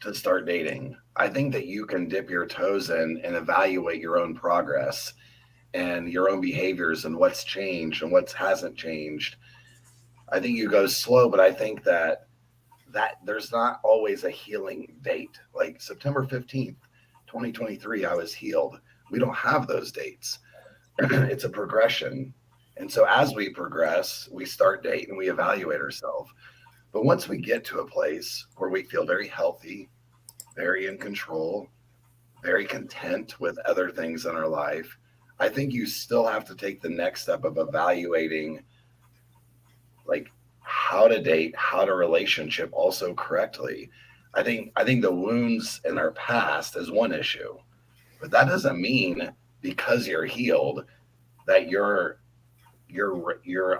to start dating. I think that you can dip your toes in and evaluate your own progress and your own behaviors and what's changed and what hasn't changed. I think you go slow, but I think that there's not always a healing date. Like September 15th, 2023, I was healed. We don't have those dates. It's a progression. And so as we progress, we start dating, we evaluate ourselves. But once we get to a place where we feel very healthy, very in control, very content with other things in our life, I think you still have to take the next step of evaluating like how to date, how to relationship also correctly. I think the wounds in our past is one issue, but that doesn't mean because you're healed that you're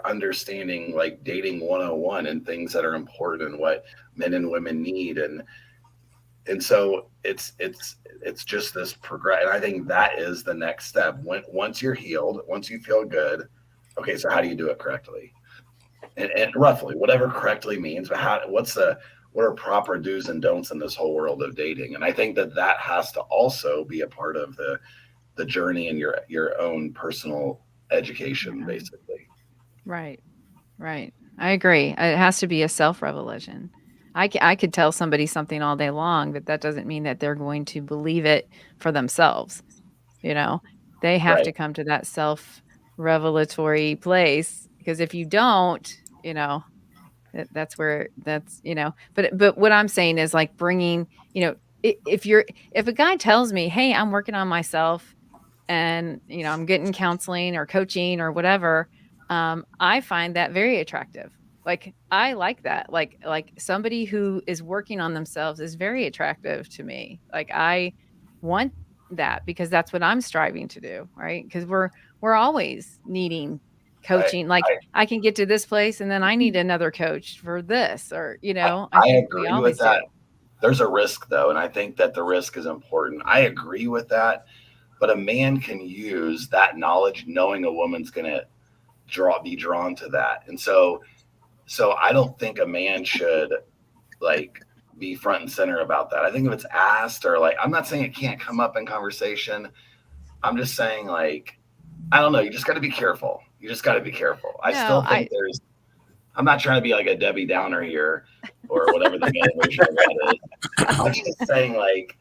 understanding like dating 101 and things that are important and what men and women need, and so it's just this progress. And I think that is the next step. Once you're healed, once you feel good, okay, so how do you do it correctly? And roughly whatever correctly means, but what are proper do's and don'ts in this whole world of dating? And I think that has to also be a part of the journey and your own personal education, basically. Right. Right. I agree. It has to be a self-revelation. I could tell somebody something all day long, but that doesn't mean that they're going to believe it for themselves. You know, they have Right. to come to that self-revelatory place, because if you don't, that's where but what I'm saying is like bringing, if a guy tells me, "Hey, I'm working on myself and, I'm getting counseling or coaching or whatever," I find that very attractive. Like, I like that. Like somebody who is working on themselves is very attractive to me. Like, I want that because that's what I'm striving to do, right? Because we're always needing I, coaching. Like, I, I can get to this place and then I need another coach for this, or, I I think we agree with always do. that. There's a risk though, and I think that the risk is important. I agree with that, but a man can use that knowledge knowing a woman's gonna be drawn to that. And so I don't think a man should like be front and center about that. I think if it's asked, or like, I'm not saying it can't come up in conversation. I'm just saying, like, I don't know, you just got to be careful. You just got to be careful. I No, still think I'm not trying to be like a Debbie Downer here or whatever the male version of that is. I'm just saying, like,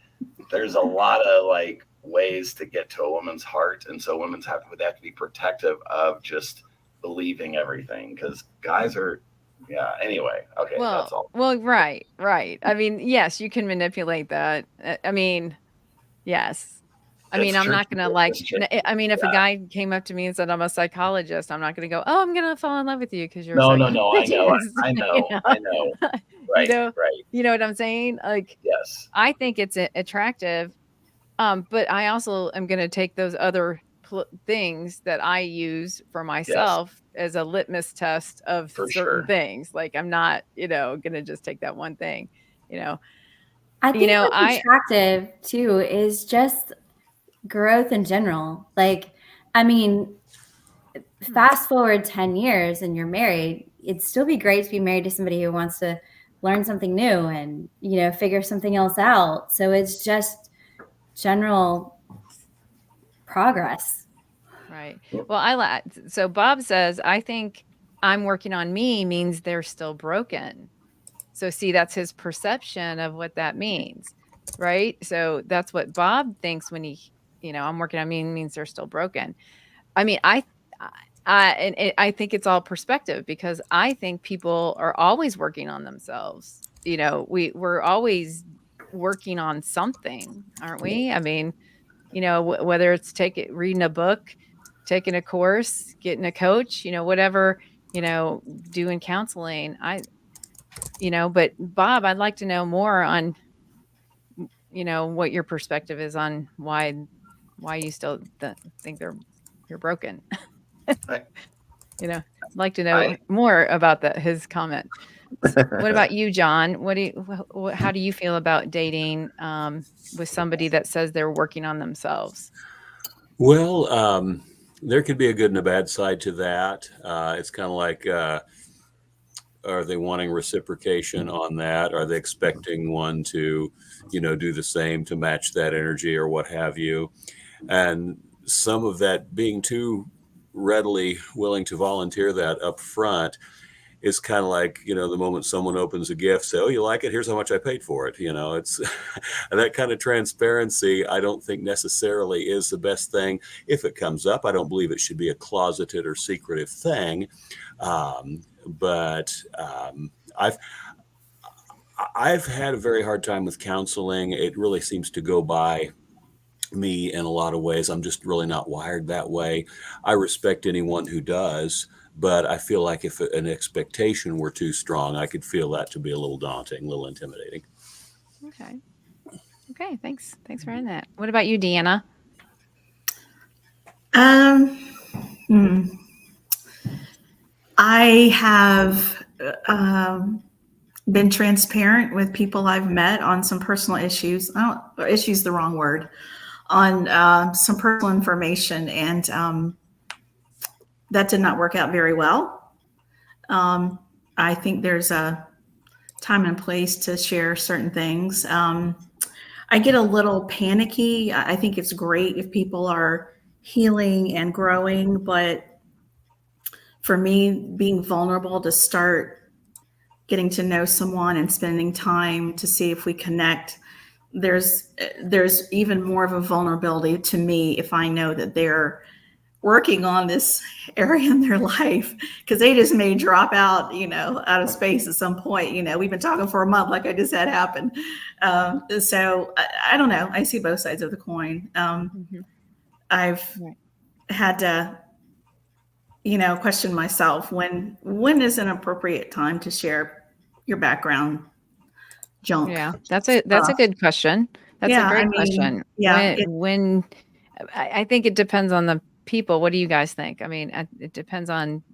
there's a lot of like ways to get to a woman's heart. And so they have to be protective of just believing everything, because guys are, yeah. Anyway, okay, that's all. well, right, right. I mean, yes, you can manipulate that. I mean, yes. I mean, It's I'm tricky. not gonna like. It's tricky. I mean, if a Yeah. guy came up to me and said I'm a psychologist, I'm not gonna go, "Oh, I'm gonna fall in love with you because you're a No, I psychologist." know. I You know. know, I know. you Right. know, Right. you know what I'm saying? Like, Yes. I think it's attractive, but I also am gonna take those other things that I use for Yes. myself as a litmus test of For certain sure. things. Like, I'm not, gonna just take that one thing. You know, I think what's I attractive too is just growth in general. Like, I mean, fast forward 10 years and you're married, it'd still be great to be married to somebody who wants to learn something new and, figure something else out. So it's just general progress. Right. Well, so Bob says, I think I'm working on me means they're still broken. So see, that's his perception of what that means, right? So that's what Bob thinks when I'm working on me means they're still broken. I mean, I think it's all perspective, because I think people are always working on themselves. We're always working on something, aren't we? I mean, whether it's reading a book, taking a course, getting a coach, whatever, doing counseling. But Bob, I'd like to know more on, what your perspective is on why you still think you're broken. I- I'd like to know more about his comment. What about you, John? How do you feel about dating with somebody that says they're working on themselves? Well, there could be a good and a bad side to that. It's kind of like, are they wanting reciprocation on that? Are they expecting one to, do the same to match that energy or what have you? And some of that being too readily willing to volunteer that up front is kind of like, the moment someone opens a gift, say, oh, you like it? Here's how much I paid for it. It's that kind of transparency, I don't think necessarily is the best thing. If it comes up, I don't believe it should be a closeted or secretive thing. But I've had a very hard time with counseling. It really seems to go by me in a lot of ways. I'm just really not wired that way. I respect anyone who does, but I feel like if an expectation were too strong, I could feel that to be a little daunting, a little intimidating. Okay. Thanks for adding that. What about you, Deanna? I have been transparent with people I've met on some personal issues. Issues the wrong word. On some personal information, and that did not work out very well. I think there's a time and place to share certain things. I get a little panicky. I think it's great if people are healing and growing, but for me, being vulnerable to start getting to know someone and spending time to see if we connect, there's even more of a vulnerability to me if I know that they're working on this area in their life, because they just may drop out of space at some point. We've been talking for a month, like I just had happen. So I don't know. I see both sides of the coin. I've had to question myself, when is an appropriate time to share your background junk? Yeah, that's a good question. That's a great question. Yeah, when I think it depends on the people. What do you guys think? I mean, it depends on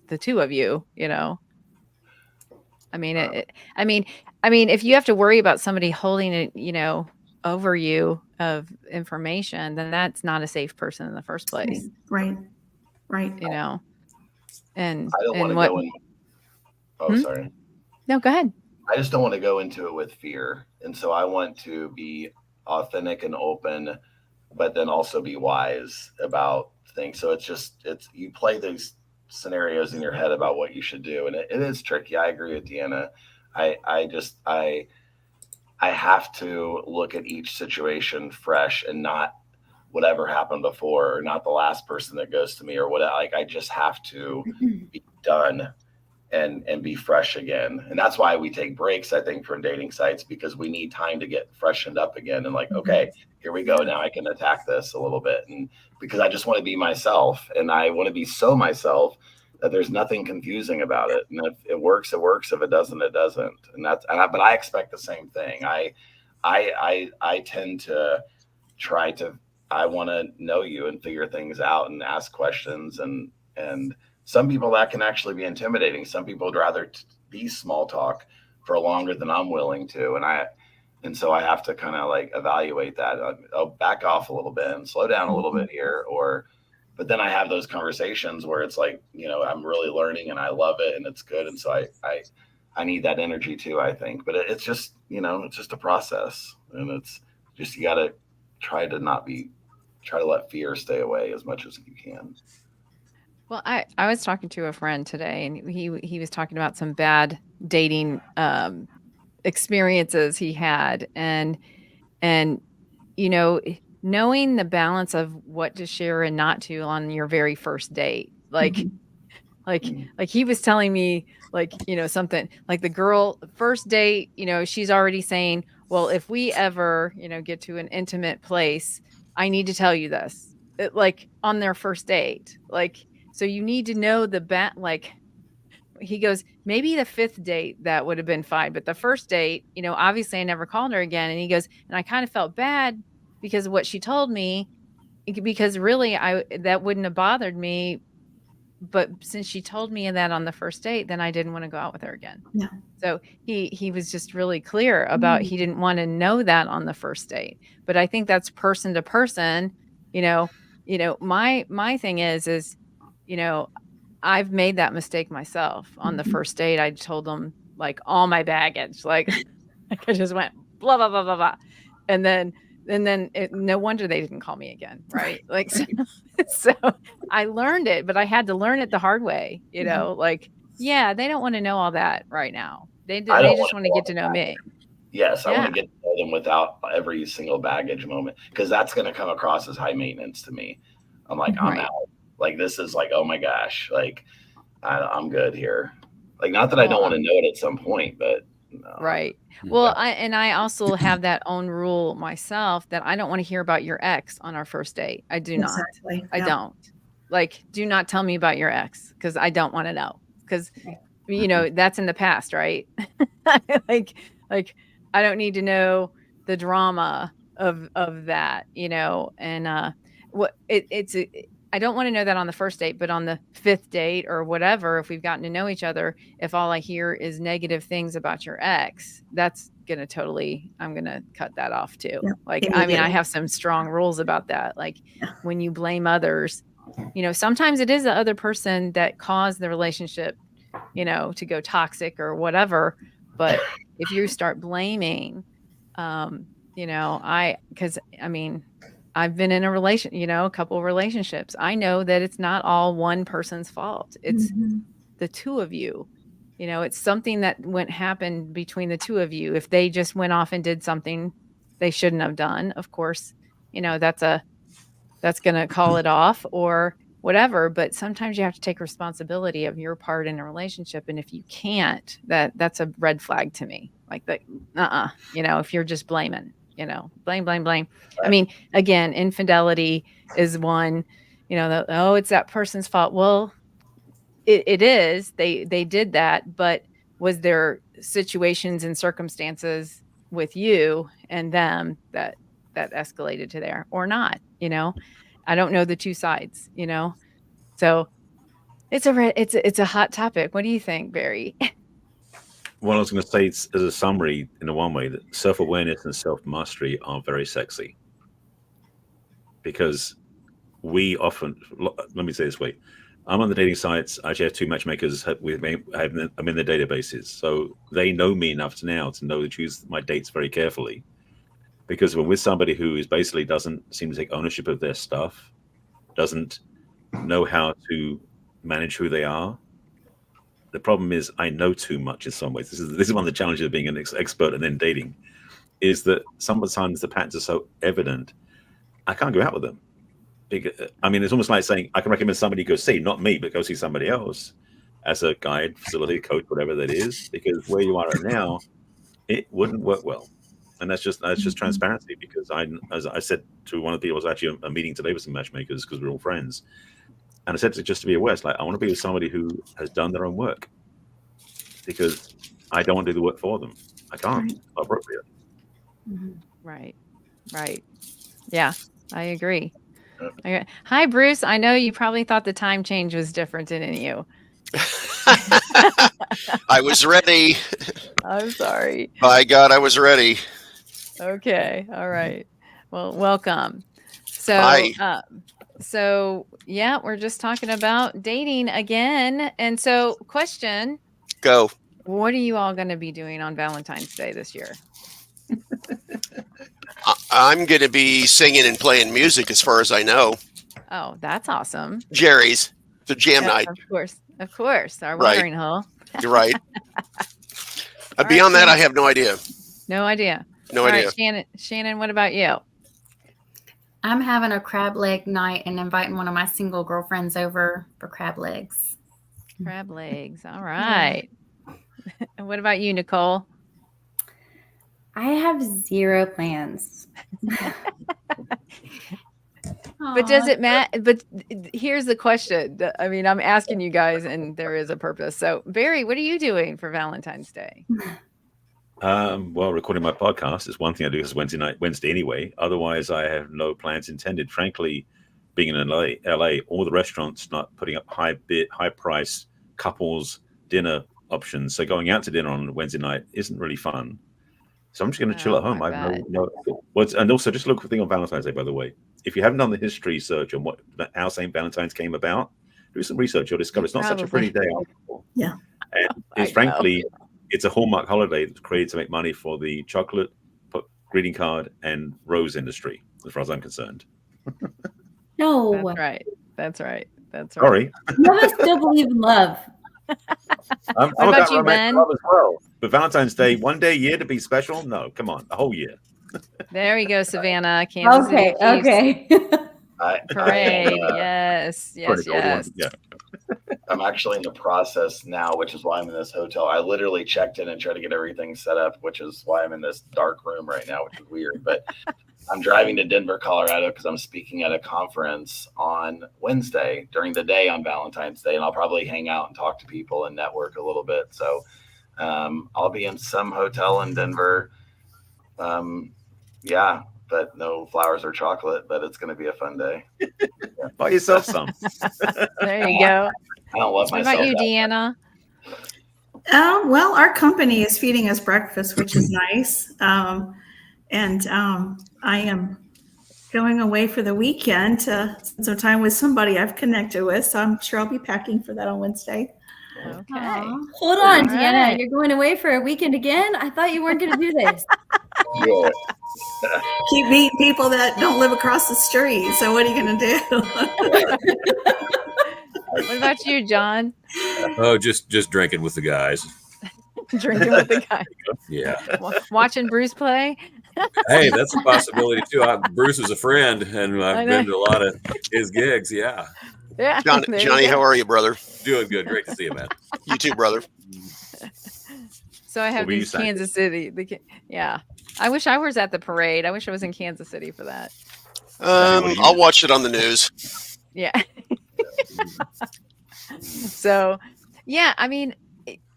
the two of you. I mean, if you have to worry about somebody holding it, over you of information, then that's not a safe person in the first place. Right. And I don't want to what? go in. Oh, sorry. No, go ahead. I just don't want to go into it with fear. And so I want to be authentic and open, but then also be wise about things. So you play these scenarios in your head about what you should do. And it is tricky. I agree with Deanna. I have to look at each situation fresh and not whatever happened before, or not the last person that goes to me, or what. Like, I just have to be done and be fresh again. And that's why we take breaks, I think, from dating sites, because we need time to get freshened up again. And like, okay, here we go. Now I can attack this a little bit. And because I just want to be myself, and I want to be so myself that there's nothing confusing about it. And if it works, it works. If it doesn't, it doesn't. But I expect the same thing. I tend to try to, I want to know you and figure things out and ask questions. And some people, that can actually be intimidating. Some people would rather be small talk for longer than I'm willing to. And so I have to kind of like evaluate that. I'll back off a little bit and slow down a little bit here, But then I have those conversations where it's like, I'm really learning and I love it and it's good. And so I need that energy too, I think. But it's just, it's just a process. And it's just, you got to try to let fear stay away as much as you can. Well, I was talking to a friend today, and he was talking about some bad dating experiences he had, and knowing the balance of what to share and not to on your very first date, like he was telling me, something like the girl first date, she's already saying, well, if we ever get to an intimate place, I need to tell you this, on their first date, so you need to know he goes, maybe the fifth date that would have been fine, but the first date, obviously I never called her again. And he goes, and I kind of felt bad because of what she told me, because really that wouldn't have bothered me, but since she told me that on the first date, then I didn't want to go out with her again. Yeah. So he was just really clear about he didn't want to know that on the first date. But I think that's person to person. My thing is I've made that mistake myself. On the first date, I told them all my baggage, I just went blah blah blah blah blah, and then no wonder they didn't call me again, right? So I learned it, but I had to learn it the hard way. They don't want to know all that right now. They just want to get to know me. Yes, I want to get to know them without every single baggage moment, because that's going to come across as high maintenance to me. I'm like, I'm out. This is oh my gosh, I'm good here. Not that I don't want to know it at some point, but no. Right. Well, I also have that own rule myself that I don't want to hear about your ex on our first date. I do not. Exactly. I don't. Do not tell me about your ex, because I don't want to know, because that's in the past, right? I don't need to know the drama of that, and I don't want to know that on the first date, but on the fifth date or whatever, if we've gotten to know each other, if all I hear is negative things about your ex, that's I'm going to cut that off too. Yeah. I have some strong rules about that. When you blame others, sometimes it is the other person that caused the relationship, to go toxic or whatever. But if you start blaming, I've been in a couple of relationships. I know that it's not all one person's fault. It's the two of you. It's something that happened between the two of you. If they just went off and did something they shouldn't have done, of course, that's going to call it off or whatever. But sometimes you have to take responsibility of your part in a relationship. And if you can't, that's a red flag to me. If you're just blaming. Blame. Right. I mean, again, infidelity is one, it's that person's fault. Well, it is, they did that, but was there situations and circumstances with you and them that escalated to there or not? I don't know the two sides, so it's a hot topic. What do you think, Barry? Well, I was going to say, as a summary, in a one way, that self-awareness and self-mastery are very sexy, because we often, let me say it this way, I'm on the dating sites. I actually have two matchmakers with me. I'm in the databases, so they know me enough now to know to choose my dates very carefully. Because when with somebody who is basically doesn't seem to take ownership of their stuff, doesn't know how to manage who they are, the problem is I know too much in some ways. This is one of the challenges of being an expert and then dating, is that sometimes the patterns are so evident, I can't go out with them. It's almost like saying I can recommend somebody go see, not me, but go see somebody else as a guide, facility, coach, whatever that is, because where you are right now, it wouldn't work well. And that's just transparency, because as I said to one of the people, I was actually a meeting today with some matchmakers because we're all friends. And I said just to be aware, I want to be with somebody who has done their own work, because I don't want to do the work for them. I can't. It's not appropriate. Right. Yeah, I agree. Hi, Bruce. I know you probably thought the time change was different in you. I was ready. I'm sorry. By God, I was ready. Okay. All right. Well, welcome. So, Hi. So yeah, we're just talking about dating again. And so question, Go. what are you all going to be doing on Valentine's Day this year? I'm going to be singing and playing music as far as I know. Oh, that's awesome. Jerry's. The jam night. Of course. Our Right. watering hole. You're right. All Beyond right, that, I Shannon. have no idea. No idea. No All idea. right, Shannon, what about you? I'm having a crab leg night and inviting one of my single girlfriends over for crab legs. Crab legs. All right. And what about you, Nicole? I have zero plans. But does it matter? But here's the question. I mean, I'm asking you guys, and there is a purpose. So, Barry, what are you doing for Valentine's Day? Well, recording my podcast is one thing I do. It's Wednesday anyway. Otherwise, I have no plans intended. Frankly, being in LA, all the restaurants not putting up high price couples dinner options. So going out to dinner on Wednesday night isn't really fun. So I'm just going to chill at home. I have and also just look for thing on Valentine's Day, by the way. If you haven't done the history search on how St. Valentine's came about, do some research. You'll discover it's not such a pretty day after all. Yeah. And it's frankly, it's a hallmark holiday that's created to make money for the chocolate, greeting card, and rose industry, as far as I'm concerned. No. That's right. Sorry. None of us still believe in love. I'm what about you, romantic Ben? love as well. But Valentine's Day, one day a year to be special? No, come on, a whole year. There we go, Savannah. Kansas City Chiefs. Okay. Parade. Yes. Yeah. I'm actually in the process now, which is why I'm in this hotel. I literally checked in and tried to get everything set up, which is why I'm in this dark room right now, which is weird. But I'm driving to Denver, Colorado, because I'm speaking at a conference on Wednesday during the day on Valentine's Day, and I'll probably hang out and talk to people and network a little bit. So I'll be in some hotel in Denver. Yeah, but no flowers or chocolate, but it's going to be a fun day. Buy yourself some. There you go. I don't love What myself. about you, Deanna? Well, our company is feeding us breakfast, which is nice. And I am going away for the weekend to spend some time with somebody I've connected with. So I'm sure I'll be packing for that on Wednesday. Okay. Aww. Hold on, All Deanna. right. You're going away for a weekend again? I thought you weren't going to do this. Yeah. Keep meeting people that don't live across the street. So what are you going to do? What about you, John? Oh, just drinking with the guys. Drinking with the guy. Yeah. Watching Bruce play. Hey, that's a possibility too. Bruce is a friend, and I've been to a lot of his gigs. Yeah. Yeah. Johnny, how are you, brother? Doing good. Great to see you, man. You too, brother. So I have these Kansas City. Yeah. I wish I was at the parade. I wish I was in Kansas City for that. I'll watch it on the news. Yeah. So, yeah, I mean,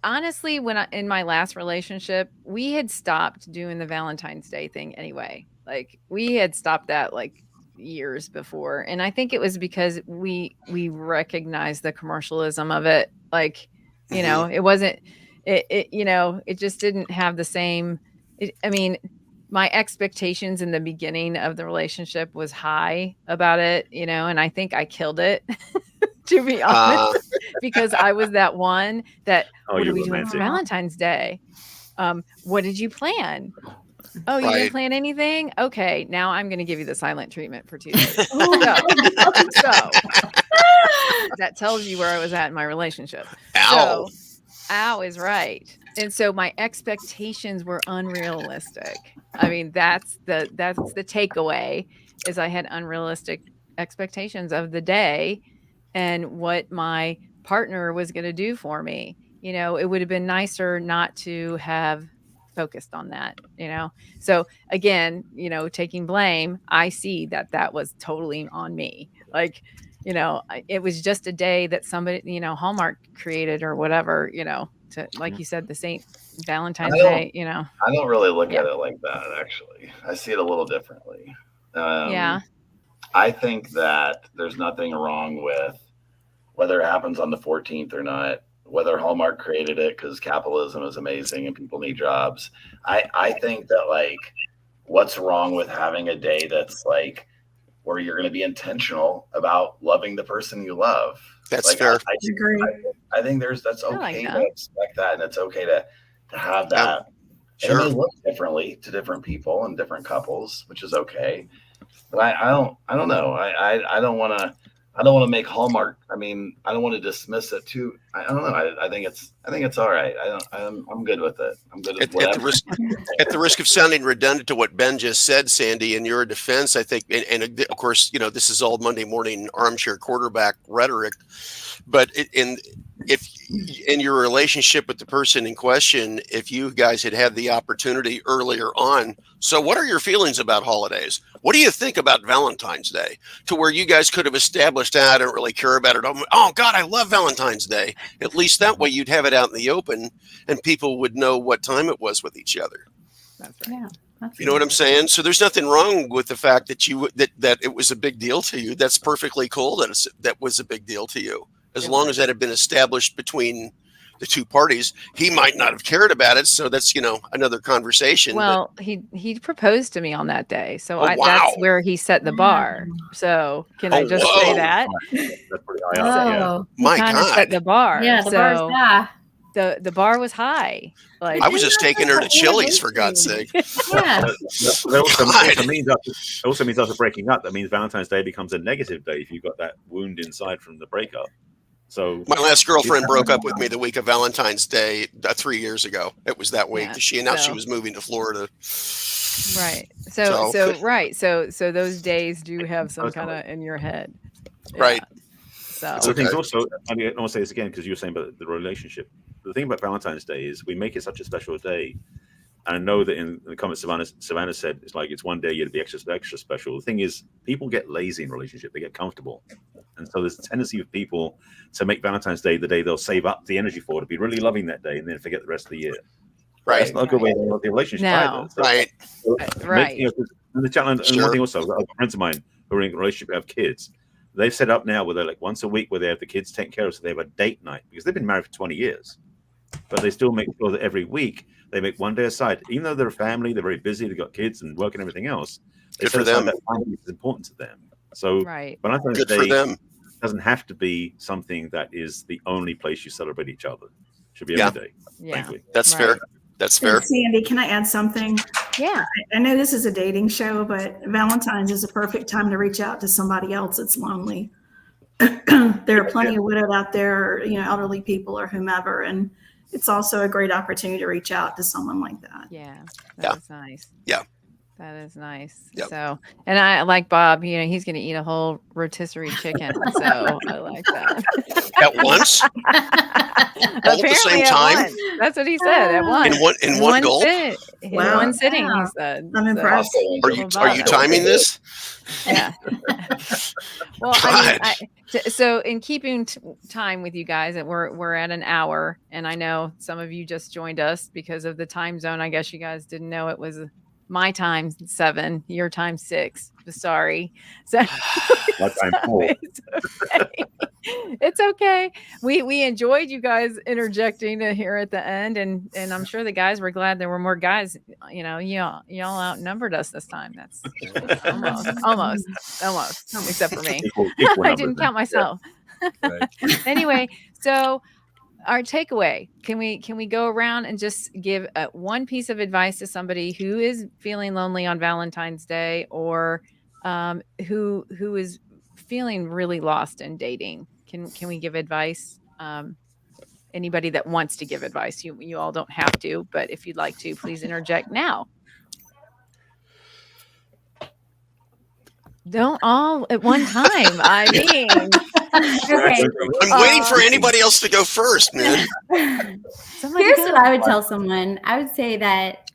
honestly, in my last relationship, we had stopped doing the Valentine's Day thing anyway. Like we had stopped that like years before. And I think it was because we recognized the commercialism of it. Like, it wasn't, it just didn't have the same, I mean, my expectations in the beginning of the relationship was high about it, and I think I killed it, to be honest, because I was that one that, what are we doing for Valentine's Day? What did you plan? Oh, you didn't plan anything? Okay, now I'm going to give you the silent treatment for 2 days. So that tells you where I was at in my relationship. Ow. So, ow is right. And so my expectations were unrealistic. I mean, that's the takeaway is I had unrealistic expectations of the day and what my partner was going to do for me. It would have been nicer not to have focused on that, So again, taking blame, I see that was totally on me. Like, it was just a day that somebody, Hallmark created or whatever, to, like you said, the St. Valentine's Day, I don't really look at it like that, actually. I see it a little differently. Yeah. I think that there's nothing wrong with whether it happens on the 14th or not, whether Hallmark created it because capitalism is amazing and people need jobs. I think that, like, what's wrong with having a day that's like where you're going to be intentional about loving the person you love. That's Like, fair. I agree. I think that's I like okay that. to expect that, and it's okay to have Yeah, that. And it sure. may look differently to different people and different couples, which is okay. But I don't know. I don't want to make Hallmark. I mean, I don't want to dismiss it too. I don't know. I think it's all right. I'm good with it. I'm good with At the whatever. risk of sounding redundant to what Ben just said, Sandy, in your defense, I think, and of course, this is all Monday morning armchair quarterback rhetoric, but if in your relationship with the person in question, if you guys had the opportunity earlier on, so what are your feelings about holidays? What do you think about Valentine's Day? To where you guys could have established, I don't really care about it. Oh God, I love Valentine's Day. At least that way you'd have it out in the open and people would know what time it was with each other. That's right. Yeah. You know what I'm saying? So there's nothing wrong with the fact that that it was a big deal to you. That's perfectly cool that was a big deal to you. As long as that had been established between the two parties. He might not have cared about it, so that's another conversation. Well, he proposed to me on that day, so Oh, wow. that's where he set the bar. So can I just say whoa. that? That's pretty high up. Yeah. Oh, He My kind of set God. the bar. yeah, the bar's so high. the bar was high. Like I was just taking her to Chili's, for God's sake. Yeah. That also means after breaking up, that means Valentine's Day becomes a negative day if you've got that wound inside from the breakup. So My last girlfriend broke up with me the week of Valentine's Day 3 years ago. It was that week. Yeah, She announced she so- was moving to Florida. right. So those days do have some kind of in your head. Right. So It's the okay. thing's also, I mean, I want to say this again because you were saying about the relationship. The thing about Valentine's Day is we make it such a special day. And I know that in the comments Savannah said, it's like it's one day you'd be extra special. The thing is, people get lazy in relationship; they get comfortable, and so there's a tendency of people to make Valentine's Day the day they'll save up the energy for, to be really loving that day, and then forget the rest of the year. Right. That's not a good way to love the relationship No. either. So, Right. right. And the challenge, and Sure. one thing also, friends of mine who are in a relationship who have kids, they've set up now where they're like once a week where they have the kids taken care of, so they have a date night because they've been married for 20 years, but they still make sure that every week they make one day aside, even though they're a family, they're very busy, they've got kids and work and everything else. They Good set for aside them. that time which is important to them. So Right. Valentine's Good for Day them. doesn't have to be something that is the only place you celebrate each other. It should be Yeah. every day. Yeah. Frankly. That's Right. fair. That's fair. Sandy, can I add something? Yeah. I know this is a dating show, but Valentine's is a perfect time to reach out to somebody else that's lonely. There are plenty of widowed out there, elderly people or whomever, and it's also a great opportunity to reach out to someone like that. Yeah. Yeah. That's nice. Yeah. That is nice. Yep. So, and I like Bob, he's going to eat a whole rotisserie chicken. So I like that. At once? All at the same Apparently at time? once. That's what he said. At once. In one gulp? In Wow. one sitting, Wow. he said. I'm So- impressed. Are you timing this? Yeah. Well, so in keeping time with you guys, we're at an hour, and I know some of you just joined us because of the time zone. I guess you guys didn't know it was my time 7, your time 6. Sorry. So My time 4. it's okay. It's okay. We enjoyed you guys interjecting here at the end, and I'm sure the guys were glad there were more guys. Y'all outnumbered us this time. That's almost, except for me. Equal I numbers didn't then. count myself. Right. Anyway, so our takeaway, can we go around and just give one piece of advice to somebody who is feeling lonely on Valentine's Day, or who is feeling really lost in dating? Can we give advice? Anybody that wants to give advice, you all don't have to, but if you'd like to, please interject now. Don't all at one time. I mean, Okay. I'm waiting for anybody else to go first, man. somebody Here's go. what I would tell someone. I would say that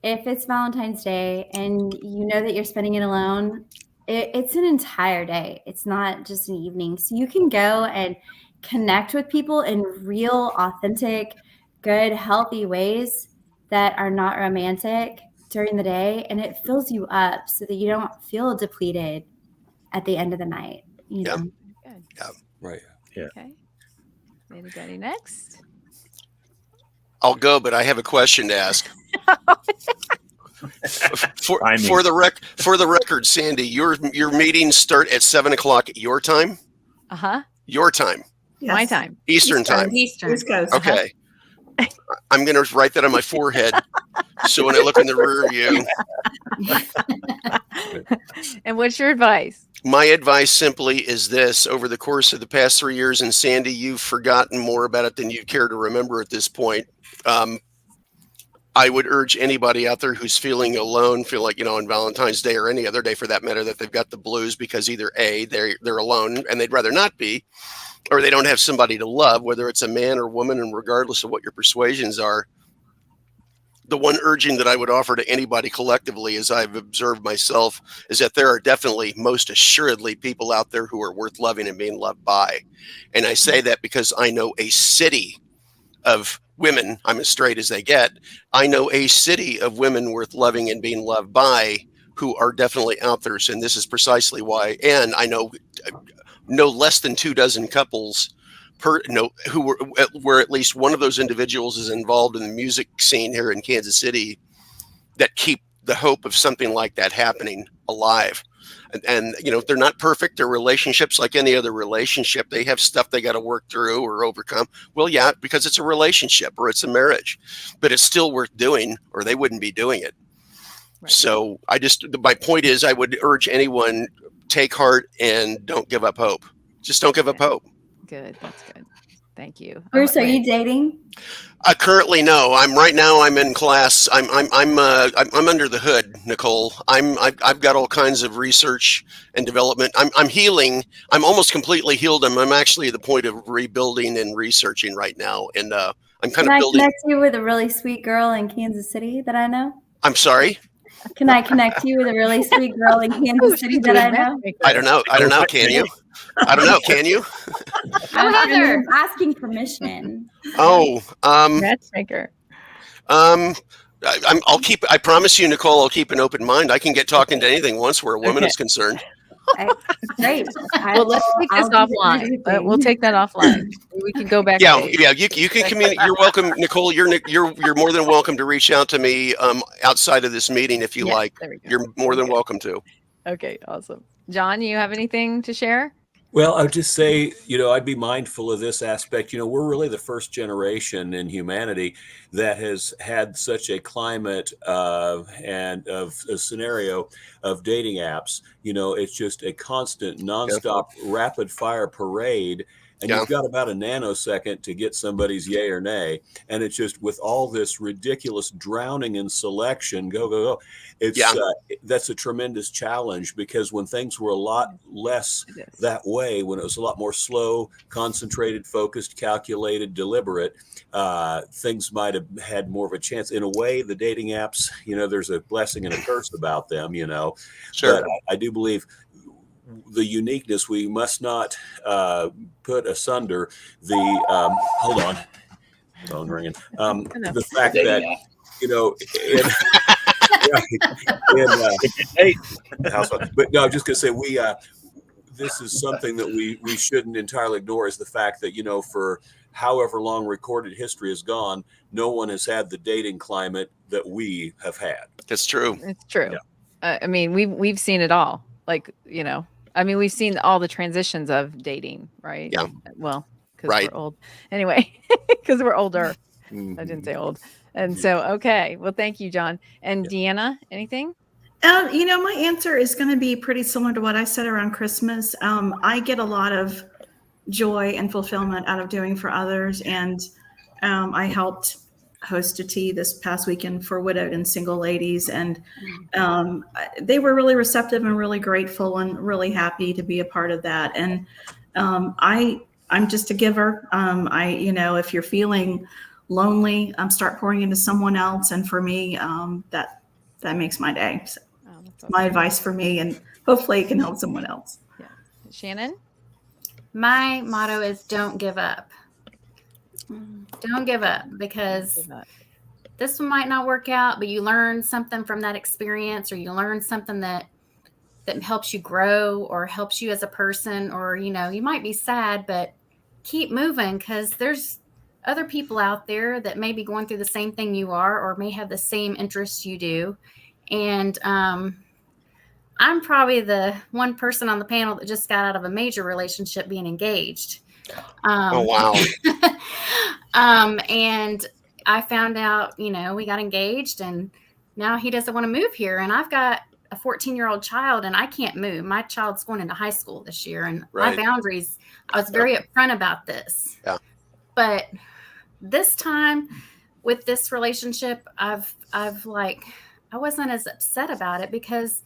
if it's Valentine's Day and you know that you're spending it alone, it's an entire day. It's not just an evening. So you can go and connect with people in real, authentic, good, healthy ways that are not romantic during the day. And it fills you up so that you don't feel depleted at the end of the night. You Yeah. know? Good. Right. Okay. Anybody next? I'll go, but I have a question to ask. For the record, Sandy, your meetings start at 7:00 your time. Your time. Yes. My time. Eastern time. Eastern. East Coast. Okay. I'm going to write that on my forehead. So when I look in the rear view. And what's your advice? My advice simply is this: over the course of the past 3 years, and Sandy, you've forgotten more about it than you care to remember at this point. I would urge anybody out there who's feeling alone, feel like, on Valentine's Day or any other day for that matter, that they've got the blues because either A, they're alone and they'd rather not be, or they don't have somebody to love, whether it's a man or woman, and regardless of what your persuasions are. The one urging that I would offer to anybody collectively, as I've observed myself, is that there are definitely, most assuredly, people out there who are worth loving and being loved by. And I say that because I know a city of women, I'm as straight as they get, I know a city of women worth loving and being loved by who are definitely out there. And this is precisely why. And I know no less than 24 couples who where at least one of those individuals is involved in the music scene here in Kansas City that keep the hope of something like that happening alive. And they're not perfect. They're relationships like any other relationship. They have stuff they got to work through or overcome. Well, yeah, because it's a relationship or it's a marriage, but it's still worth doing, or they wouldn't be doing it. Right. So my point is, I would urge anyone, take heart and don't give up hope. Just don't give up hope. Good. That's good. Thank you. Bruce, are you dating? Currently, no. I'm in class. I'm under the hood, Nicole. I've got all kinds of research and development. I'm healing. I'm almost completely healed. I'm actually at the point of rebuilding and researching right now. And I'm kind of building. Can I connect you with a really sweet girl in Kansas City that I know? I'm sorry? Can I connect you with a really sweet girl in Kansas City that I know? I don't know. Can you? I don't know. Can you? I'm asking permission. Oh, matchmaker. I promise you, Nicole, I'll keep an open mind. I can get talking to anything once where a woman is concerned. Great. Well, let's take this offline. We'll take that offline. We can go back. Yeah. You can communicate. You're welcome, Nicole. You're more than welcome to reach out to me outside of this meeting if you like. You're more than welcome to. Okay. Awesome. John, you have anything to share? Well, I would just say, I'd be mindful of this aspect. We're really the first generation in humanity that has had such a climate and of a scenario of dating apps. It's just a constant, nonstop, rapid fire parade. And you've got about a nanosecond to get somebody's yay or nay. And it's just with all this ridiculous drowning in selection, go. That's a tremendous challenge, because when things were a lot less that way, when it was a lot more slow, concentrated, focused, calculated, deliberate, things might have had more of a chance. In a way, the dating apps, there's a blessing and a curse about them, Sure. But I do believe the uniqueness, we must not put asunder the hold on, phone ringing, the fact that but no, I'm just gonna say this is something that we shouldn't entirely ignore, is the fact that for however long recorded history has gone, no one has had the dating climate that we have had. That's true. It's true. I mean, we've seen it all. We've seen all the transitions of dating, right? Yeah. Well, because we're old. Anyway, because we're older. I didn't say old. And so, okay. Well, thank you, John. And Deanna, anything? My answer is going to be pretty similar to what I said around Christmas. I get a lot of joy and fulfillment out of doing for others. And I helped host a tea this past weekend for widowed and single ladies. And they were really receptive and really grateful and really happy to be a part of that. And I'm just a giver. If you're feeling lonely, start pouring into someone else. And for me, that makes my day. So that's my advice for me, and hopefully it can help someone else. Yeah. Shannon? My motto is don't give up. Don't give up, because this one might not work out, but you learn something from that experience, or you learn something that helps you grow or helps you as a person, or, you might be sad, but keep moving, because there's other people out there that may be going through the same thing you are, or may have the same interests you do. And I'm probably the one person on the panel that just got out of a major relationship being engaged. Oh, wow. And I found out, we got engaged, and now he doesn't want to move here. And I've got a 14-year-old child, and I can't move. My child's going into high school this year, and Right. my boundaries, I was very upfront about this. Yeah. But this time with this relationship, I wasn't as upset about it because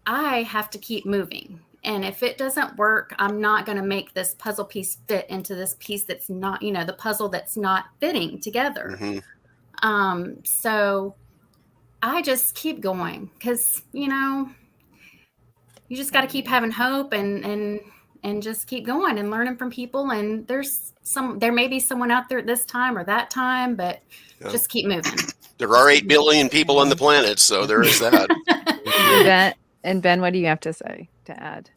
I have to keep moving. And if it doesn't work, I'm not going to make this puzzle piece fit into this piece that's not, the puzzle that's not fitting together. Mm-hmm. So I just keep going because, you just got to keep having hope and just keep going and learning from people. And there may be someone out there at this time or that time, but just keep moving. There are 8 billion people on the planet, so there is that. And Ben, what do you have to say to add?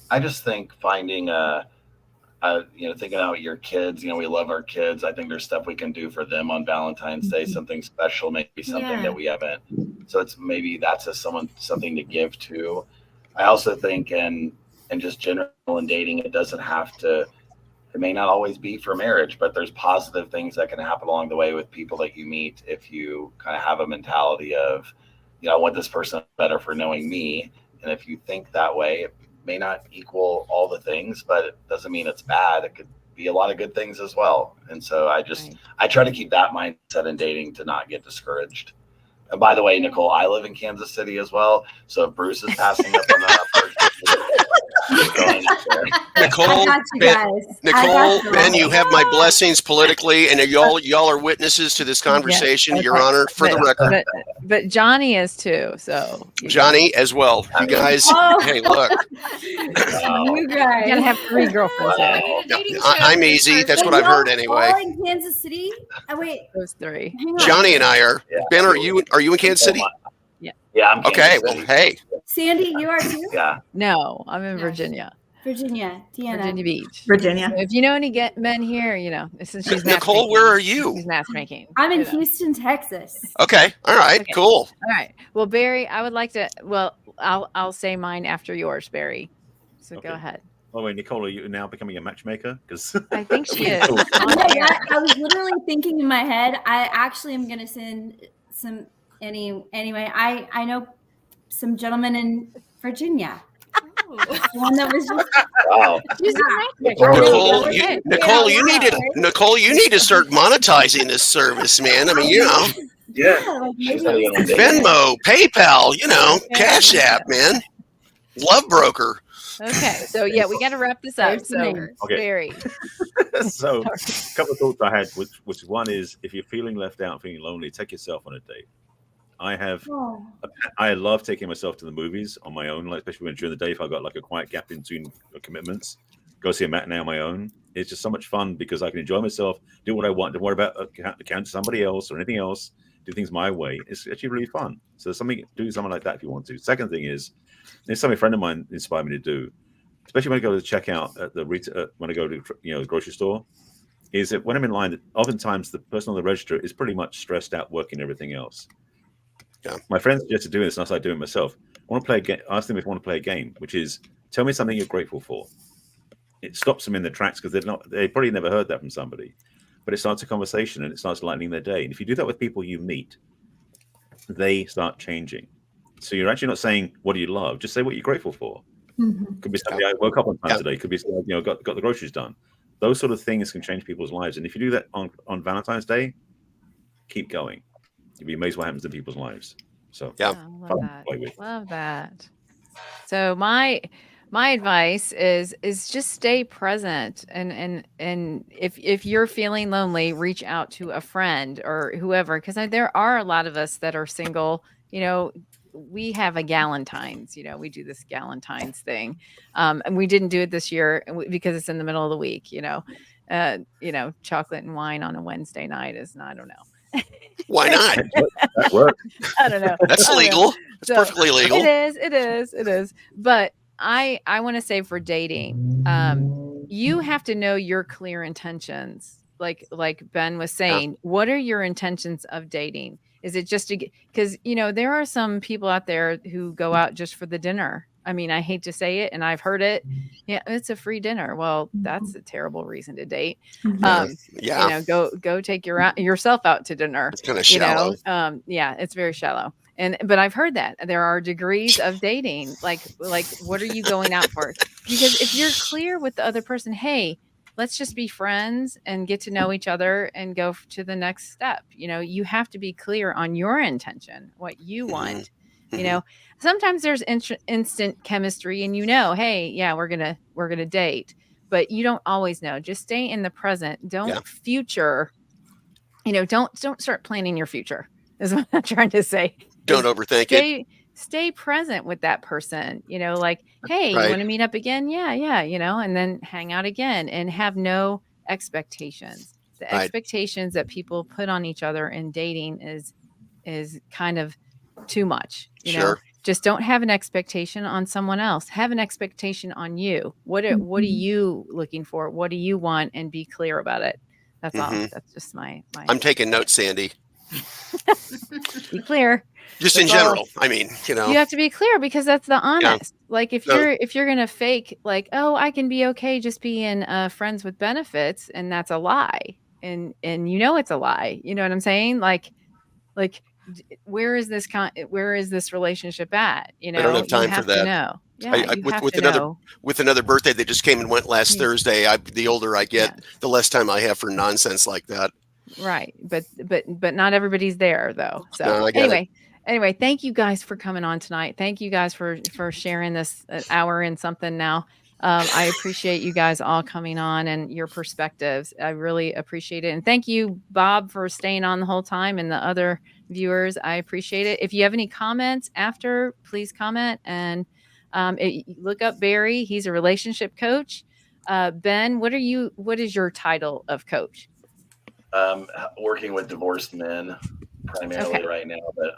I just think finding thinking about your kids, we love our kids. I think there's stuff we can do for them on Valentine's Day, something special, maybe something that we haven't. So that's something to give to. I also think in just general in dating, it may not always be for marriage, but there's positive things that can happen along the way with people that you meet if you kind of have a mentality of, I want this person better for knowing me. And if you think that way, it may not equal all the things, but it doesn't mean it's bad. It could be a lot of good things as well. And so I try to keep that mindset in dating to not get discouraged. And by the way, Nicole, I live in Kansas City as well. So if Bruce is passing up on that, Nicole, Ben, you have my blessings politically, and y'all are witnesses to this conversation. Your Honor, for the record. But Johnny is too. So Johnny as well. You guys, hey, look. You guys. You gotta have 3 girlfriends. I'm easy. That's what I've heard anyway. All in Kansas City? Oh, wait. Those 3. Johnny and I are. Ben, are you in Kansas City? Yeah, I'm okay. Well, hey. Sandy, you are too? Yeah. No, I'm in Virginia. Virginia, Deanna. Virginia Beach. Virginia. So if you know any men here, since she's Nicole, where are you? She's matchmaking. I'm in Houston, Texas. Okay. All right. Okay. Cool. All right. Well, Barry, I would like to. Well, I'll say mine after yours, Barry. So go ahead. Oh wait, Nicole, are you now becoming a matchmaker? Because I think she is. I was literally thinking in my head. I actually am going to send some. Anyway, I know some gentlemen in Virginia. One that was just wow. Nicole, you need to start monetizing this service, man. I mean, Venmo, PayPal, Cash App, man. Love broker. Okay, so we got to wrap this up. So, Barry. So, a couple of thoughts I had, which one is, if you're feeling left out, feeling lonely, take yourself on a date. I love taking myself to the movies on my own, like especially when during the day, if I've got like a quiet gap in between commitments, go see a matinee on my own. It's just so much fun because I can enjoy myself, do what I want, don't worry about account to somebody else or anything else, do things my way. It's actually really fun. So do something like that if you want to. Second thing is, there's something a friend of mine inspired me to do, especially when I go to checkout at the when I go to the grocery store, is that when I'm in line, oftentimes the person on the register is pretty much stressed out working everything else. Yeah. My friends suggested doing this, and I started doing it myself. I want to play a game. Ask them if they want to play a game, which is tell me something you're grateful for. It stops them in their tracks because they probably never heard that from somebody, but it starts a conversation and it starts lightening their day. And if you do that with people you meet, they start changing. So you're actually not saying what do you love, just say what you're grateful for. Mm-hmm. Could be something I woke up on time today. Could be got the groceries done. Those sort of things can change people's lives. And if you do that on Valentine's Day, keep going. You'd be amazed what happens in people's lives. So love that. So my advice is just stay present, and if you're feeling lonely, reach out to a friend or whoever, because there are a lot of us that are single. We have a Galentine's. We do this Galentine's thing, and we didn't do it this year because it's in the middle of the week. Chocolate and wine on a Wednesday night is not. I don't know. Why not? That works. I don't know. That's legal. It's perfectly legal. It is. But I want to say for dating, you have to know your clear intentions. Like Ben was saying, what are your intentions of dating? Is it just to get, because, you know, there are some people out there who go out just for the dinner. I mean, I hate to say it, and I've heard it. Yeah, it's a free dinner. Well, that's a terrible reason to date. Yeah. You Yeah. know, go take yourself out to dinner. It's kind of You shallow. know, yeah, it's very shallow. But I've heard that there are degrees of dating. Like what are you going out for? Because if you're clear with the other person, hey, let's just be friends and get to know each other and go to the next step. You know, you have to be clear on your intention, what you want. You know, sometimes there's instant chemistry, and hey, yeah, we're gonna date, but you don't always know. Just stay in the present. Don't future. You know, don't start planning your future. Is what I'm trying to say. Don't overthink it. Stay present with that person. You know, like, hey, you Right. want to meet up again? Yeah. You know, and then hang out again, and have no expectations. The Right. expectations that people put on each other in dating is kind of too much. You know, Sure. just don't have an expectation on someone else. Have an expectation on you. What are you looking for? What do you want? And be clear about it. That's all. That's just my. I'm taking notes, Sandy. Be clear. Just That's in general. I mean, you know. You have to be clear, because that's the honest. Like if you're gonna fake, like, oh, I can be okay just being friends with benefits, and that's a lie, and you know it's a lie. You know what I'm saying? Like where is this relationship at? You know, I don't have time you have for that. to know. Yeah, you have to know. With another birthday that just came and went last Thursday, the older I get, the less time I have for nonsense like that. Right. But not everybody's there though. So No, I get it. Anyway, thank you guys for coming on tonight. Thank you guys for sharing this hour and something now. I appreciate you guys all coming on and your perspectives. I really appreciate it. And thank you, Bob, for staying on the whole time, and the other viewers. I appreciate it. If you have any comments after, please comment, and look up Barry. He's a relationship coach. Ben, what is your title of coach? Working with divorced men primarily right now, but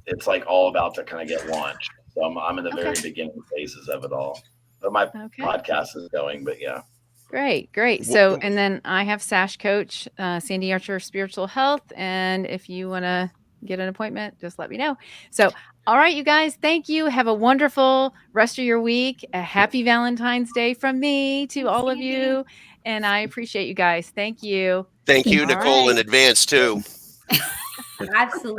it's like all about to kind of get launched. So I'm in the very beginning phases of it all. But my podcast is going, but yeah. Great. So, and then I have Sash Coach, Sandy Archer Spiritual Health. And if you want to get an appointment, just let me know. So, all right, you guys, thank you. Have a wonderful rest of your week. A happy Valentine's Day from me to all of you. And I appreciate you guys. Thank you. Thank you, Nicole, in advance too. Absolutely.